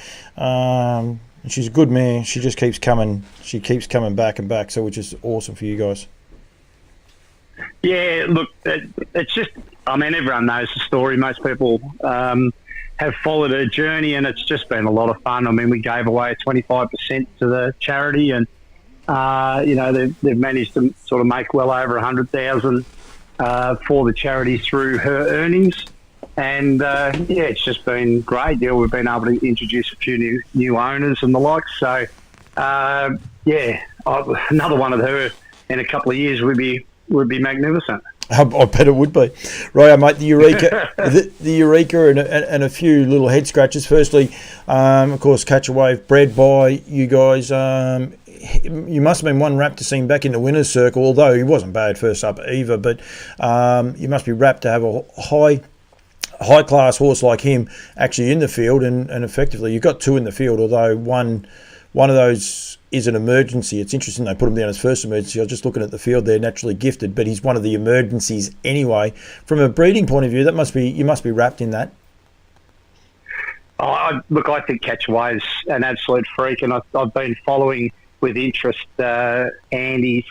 she's a good mare. She just keeps coming. She keeps coming back and back. So which is awesome for you guys. Yeah, look, it's just, everyone knows the story. Most people have followed her journey, and it's just been a lot of fun. We gave away 25% to the charity, and, they've managed to sort of make well over 100,000 for the charity through her earnings. And, it's just been great. We've been able to introduce a few new owners and the like. So, another one of her in a couple of years would be magnificent. I bet it would be. Right, mate, the Eureka, the Eureka and a few little head scratches. Firstly, of course, Catch a Wave, bred by you guys. You must have been one rapt to see him back in the winner's circle, although he wasn't bad first up either. But you must be rapt to have a high-class horse like him actually in the field, and effectively you've got 2 in the field, although one one of those is an emergency. It's interesting they put him down as first emergency. I was just looking at the field there, naturally gifted, but he's one of the emergencies anyway. From a breeding point of view, you must be wrapped in that. Look, I think Catchaway's an absolute freak, and I've been following with interest Andy's,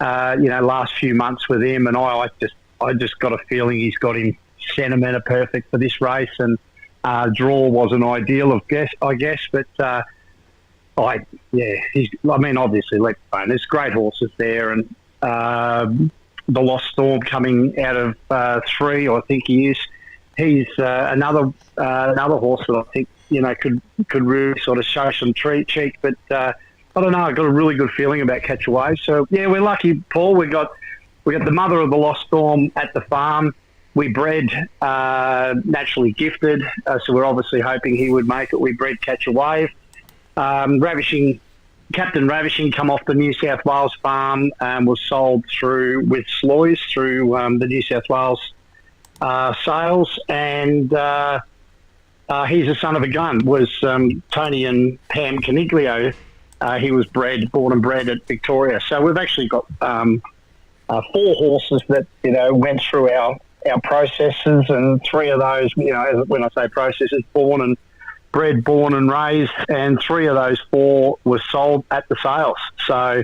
last few months with him, and I just got a feeling he's got him centimetre perfect for this race, and draw wasn't ideal, I guess, but obviously, let's say, there's great horses there, and the Lost Storm coming out of 3, I think he is. He's another horse that I think could really sort of show some cheek, but I don't know. I got a really good feeling about Catchaway. So yeah, we're lucky, Paul. We got the mother of the Lost Storm at the farm. We bred naturally gifted, so we're obviously hoping he would make it. We bred Catchaway. Captain Ravishing come off the New South Wales farm and was sold with Sloys through the New South Wales sales, and he's a son of a gun. Was Tony and Pam Caniglio. He was born and bred at Victoria. So we've actually got 4 horses that went through our processes, and 3 of those, when I say processes, born and raised, and 3 of those 4 were sold at the sales. So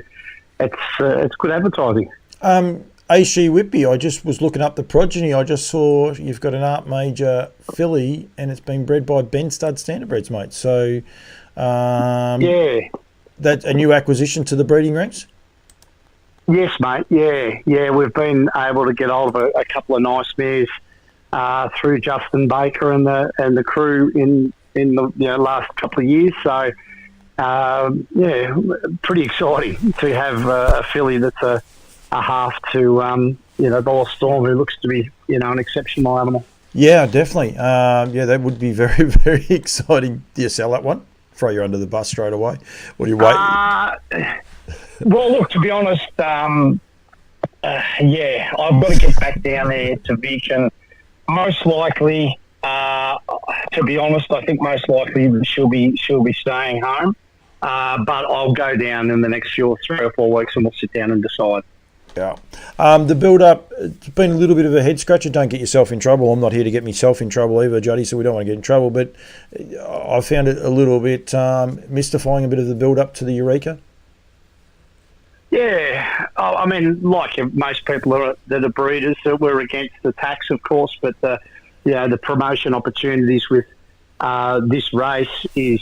it's good advertising. AC Whitby, I just was looking up the progeny. I just saw you've got an Art Major filly, and it's been bred by Ben Stud Standardbreds, mate. So, that's a new acquisition to the breeding ranks? Yes, mate. Yeah. We've been able to get hold of a couple of nice mares through Justin Baker and the crew in the last couple of years. So, pretty exciting to have a filly that's a half to the Lost Storm, who looks to be an exceptional animal. Yeah, definitely. That would be very, very exciting. Do you sell that one? Throw you under the bus straight away? What do you wait? Well, look, to be honest, I've got to get back down there to Vic, and most likely, to be honest, I think most likely she'll be staying home. But I'll go down in the next 3 or 4 weeks, and we'll sit down and decide. Yeah. The build-up, it's been a little bit of a head-scratcher. Don't get yourself in trouble. I'm not here to get myself in trouble either, Juddy, so we don't want to get in trouble. But I found it a little bit mystifying, a bit of the build-up to the Eureka. Yeah. I mean, like most people that are breeders, we're against the tax, of course, but the promotion opportunities with this race is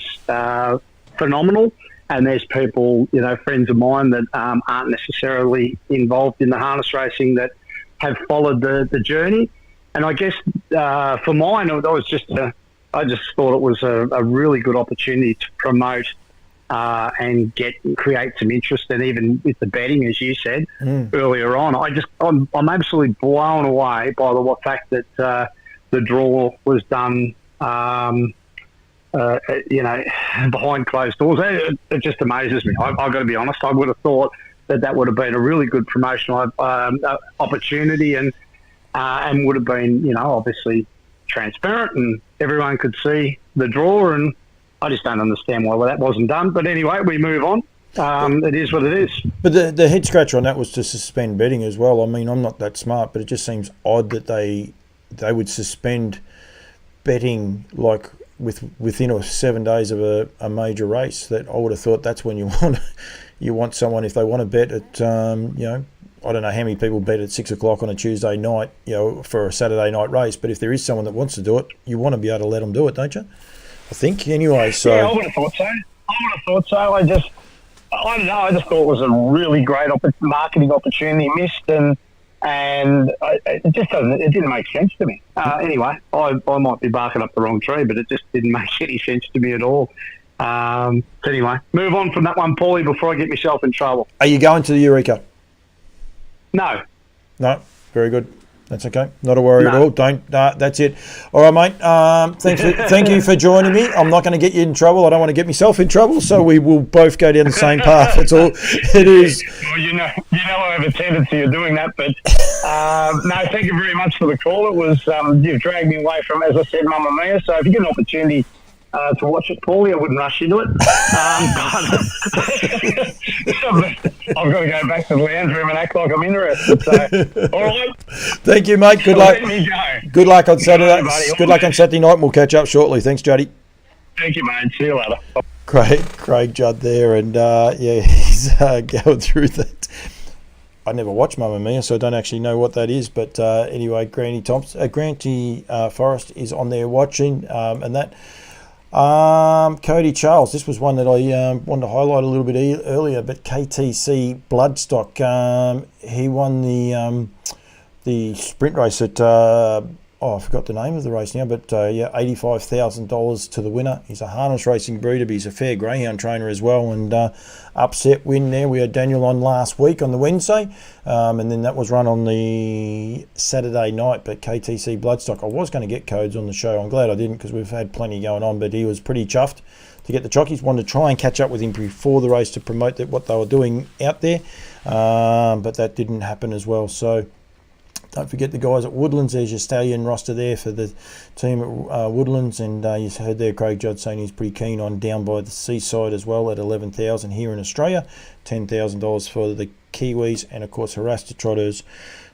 phenomenal. And there's people, friends of mine that aren't necessarily involved in the harness racing that have followed the journey. And I guess for mine, I just thought it was a really good opportunity to promote and create some interest. And even with the betting, as you said earlier on, I'm absolutely blown away by the fact that the draw was done. Behind closed doors. It just amazes me. I've got to be honest. I would have thought that would have been a really good promotional opportunity, and would have been, obviously transparent, and everyone could see the draw. And I just don't understand why that wasn't done. But anyway, we move on. It is what it is. But the head scratcher on that was to suspend betting as well. I mean, I'm not that smart, but it just seems odd that they would suspend betting within 7 days of a major race. That I would have thought that's when you want someone, if they want to bet at I don't know how many people bet at 6 o'clock on a Tuesday night for a Saturday night race, but if there is someone that wants to do it, you want to be able to let them do it, don't you? I think anyway. So yeah, I would have thought so. I don't know. I just thought it was a really great marketing opportunity missed, and it just doesn't. It didn't make sense to me. Anyway, I might be barking up the wrong tree, but it just didn't make any sense to me at all. So anyway, move on from that one, Paulie, before I get myself in trouble. Are you going to the Eureka? No. Very good. That's okay. Not a worry at all. That's it. All right, mate. Thank you for joining me. I'm not going to get you in trouble. I don't want to get myself in trouble, so we will both go down the same path. That's all it is. Well, I have a tendency of doing that, but no, thank you very much for the call. It was you've dragged me away from, as I said, Mamma Mia. So if you get an opportunity to watch it, Paulie. I wouldn't rush into it. But I've got to go back to the lounge room and act like I'm interested. So, all right. Thank you, mate. Good luck. Let me go. Good luck on Saturday. Buddy. Good luck on Saturday night. And we'll catch up shortly. Thanks, Juddy. Thank you, mate. See you later. Craig Judd there, and he's going through that. I never watched Mamma Mia, so I don't actually know what that is. But anyway, Granty Forrest is on there watching, and that. Cody Charles, this was one that I wanted to highlight a little bit earlier, but KTC Bloodstock, he won the sprint race at I forgot the name of the race now, but $85,000 to the winner. He's a harness racing breeder, but he's a fair greyhound trainer as well, and upset win there. We had Daniel on last week on the Wednesday, and then that was run on the Saturday night. But KTC Bloodstock, I was going to get codes on the show. I'm glad I didn't, because we've had plenty going on, but he was pretty chuffed to get the jockeys. Wanted to try and catch up with him before the race to promote what they were doing out there, but that didn't happen as well. So don't forget the guys at Woodlands. There's your stallion roster there for the team at Woodlands, and you heard there Craig Judd saying he's pretty keen on down by the seaside as well at $11,000 here in Australia, $10,000 for the Kiwis, and of course Harasta Trotters,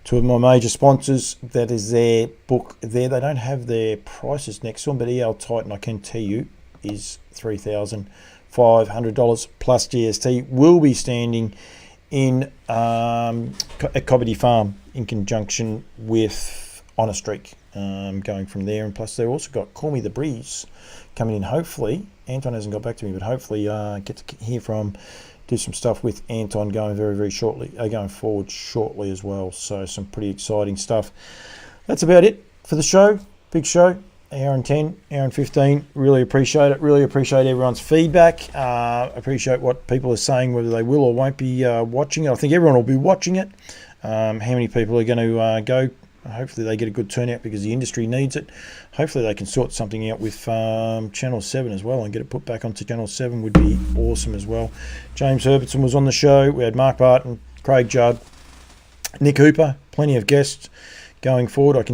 two of my major sponsors. That is their book there. They don't have their prices next to them, but EL Titan, I can tell you, is $3,500 plus GST. Will be standing in at Cobbity Farm in conjunction with On a Streak, going from there. And plus they've also got Call Me the Breeze coming in. Hopefully, Anton hasn't got back to me, but hopefully get to hear do some stuff with Anton going very, very shortly, going forward shortly as well. So some pretty exciting stuff. That's about it for the show. Big show. Hour and 10, hour and 15. Really appreciate it. Really appreciate everyone's feedback. Appreciate what people are saying, whether they will or won't be watching it. I think everyone will be watching it. How many people are going to go? Hopefully they get a good turnout, because the industry needs it. Hopefully they can sort something out with Channel 7 as well and get it put back onto Channel 7 would be awesome as well. James Herbertson was on the show. We had Mark Barton, Craig Judd, Nick Hooper, plenty of guests going forward. I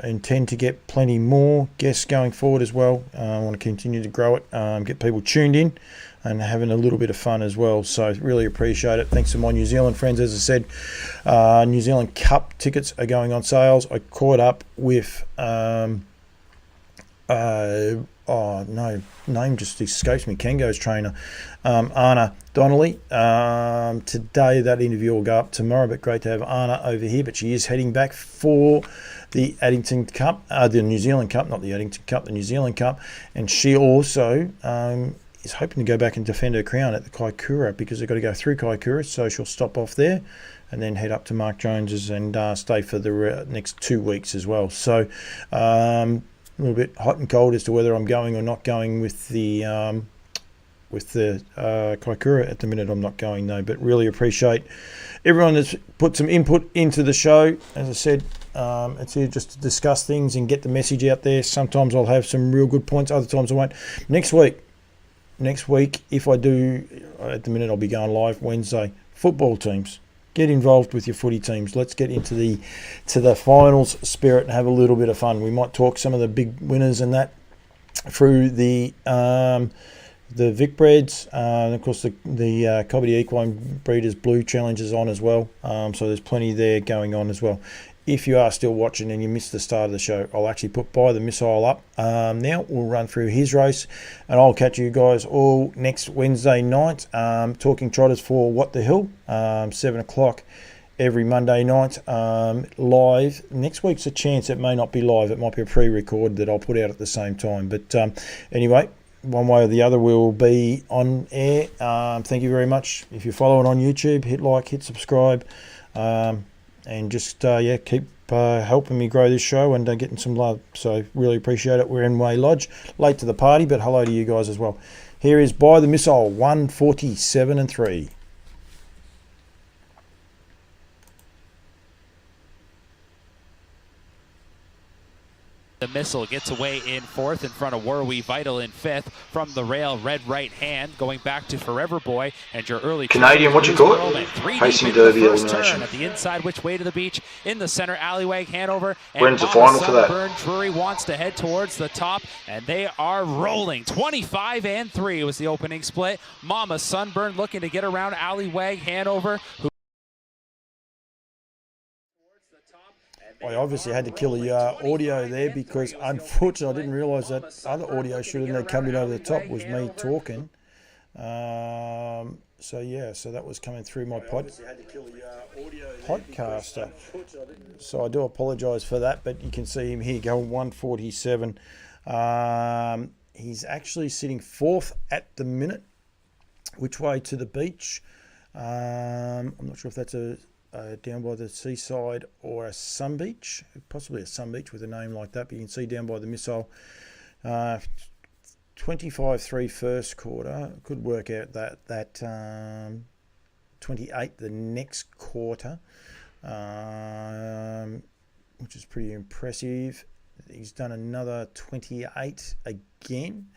intend to get plenty more guests going forward as well. I want to continue to grow it, get people tuned in and having a little bit of fun as well. So really appreciate it. Thanks to my New Zealand friends. As I said, New Zealand Cup tickets are going on sales. I caught up with name just escapes me, Kango's trainer, Anna Donnelly. Today that interview will go up tomorrow, but great to have Anna over here. But she is heading back for the Addington Cup, the New Zealand Cup, not the Addington Cup, the New Zealand Cup. And she also is hoping to go back and defend her crown at the Kaikoura, because they've got to go through Kaikoura, so she'll stop off there and then head up to Mark Jones's and stay for the next 2 weeks as well. So a little bit hot and cold as to whether I'm going or not going with the Kaikoura. At the minute I'm not going though, but really appreciate everyone that's put some input into the show. As I said, it's here just to discuss things and get the message out there. Sometimes I'll have some real good points, other times I won't. Next week, if I do, at the minute I'll be going live Wednesday. Football teams, get involved with your footy teams. Let's get into the finals spirit and have a little bit of fun. We might talk some of the big winners and that through the Vic Breds, and of course the Cobbity Equine Breeders Blue Challenge is on as well. So there's plenty there going on as well. If you are still watching and you missed the start of the show, I'll actually put By the Missile up now. We'll run through his race, and I'll catch you guys all next Wednesday night, talking trotters for What the Hill, 7 o'clock every Monday night, live. Next week's a chance it may not be live. It might be a pre-record that I'll put out at the same time. But anyway, one way or the other we'll be on air. Thank you very much. If you're following on YouTube, hit like, hit subscribe, and just keep helping me grow this show and getting some love. So really appreciate it. We're in Way Lodge, late to the party, but hello to you guys as well. Here is By the Missile, 147 and 3. The Missile gets away in fourth in front of Were We Vital in fifth. From the rail, Red Right Hand going back to Forever Boy, and your early Canadian, what you call it? Pacing Derby elimination. At the inside, which way to the beach? In the center, Alleywag Hanover. When's the final for that? Sunburn Drury wants to head towards the top, and they are rolling. 25-3 was the opening split. Mama Sunburn looking to get around Alleywag Hanover. I obviously had to kill the audio there because unfortunately I didn't realise that other audio should have come in over the top was me talking. So that was coming through my podcaster. So I do apologise for that, but you can see him here going 147. He's actually sitting fourth at the minute. Which way to the beach? I'm not sure if that's down by the seaside or a sun beach, possibly a sun beach with a name like that, but you can see down by the Missile 25-3 first quarter. Could work out that 28 the next quarter, which is pretty impressive. He's done another 28 again.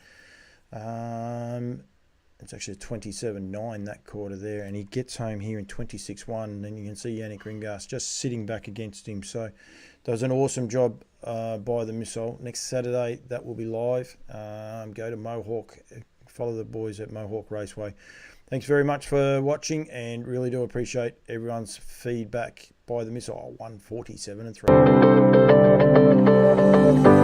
It's actually a 27-9 that quarter there, and he gets home here in 26-1, and then you can see Yannick Ringas just sitting back against him. So does an awesome job by the Missile. Next Saturday that will be live. Go to Mohawk, follow the boys at Mohawk Raceway. Thanks very much for watching, and really do appreciate everyone's feedback by the Missile. 147-3.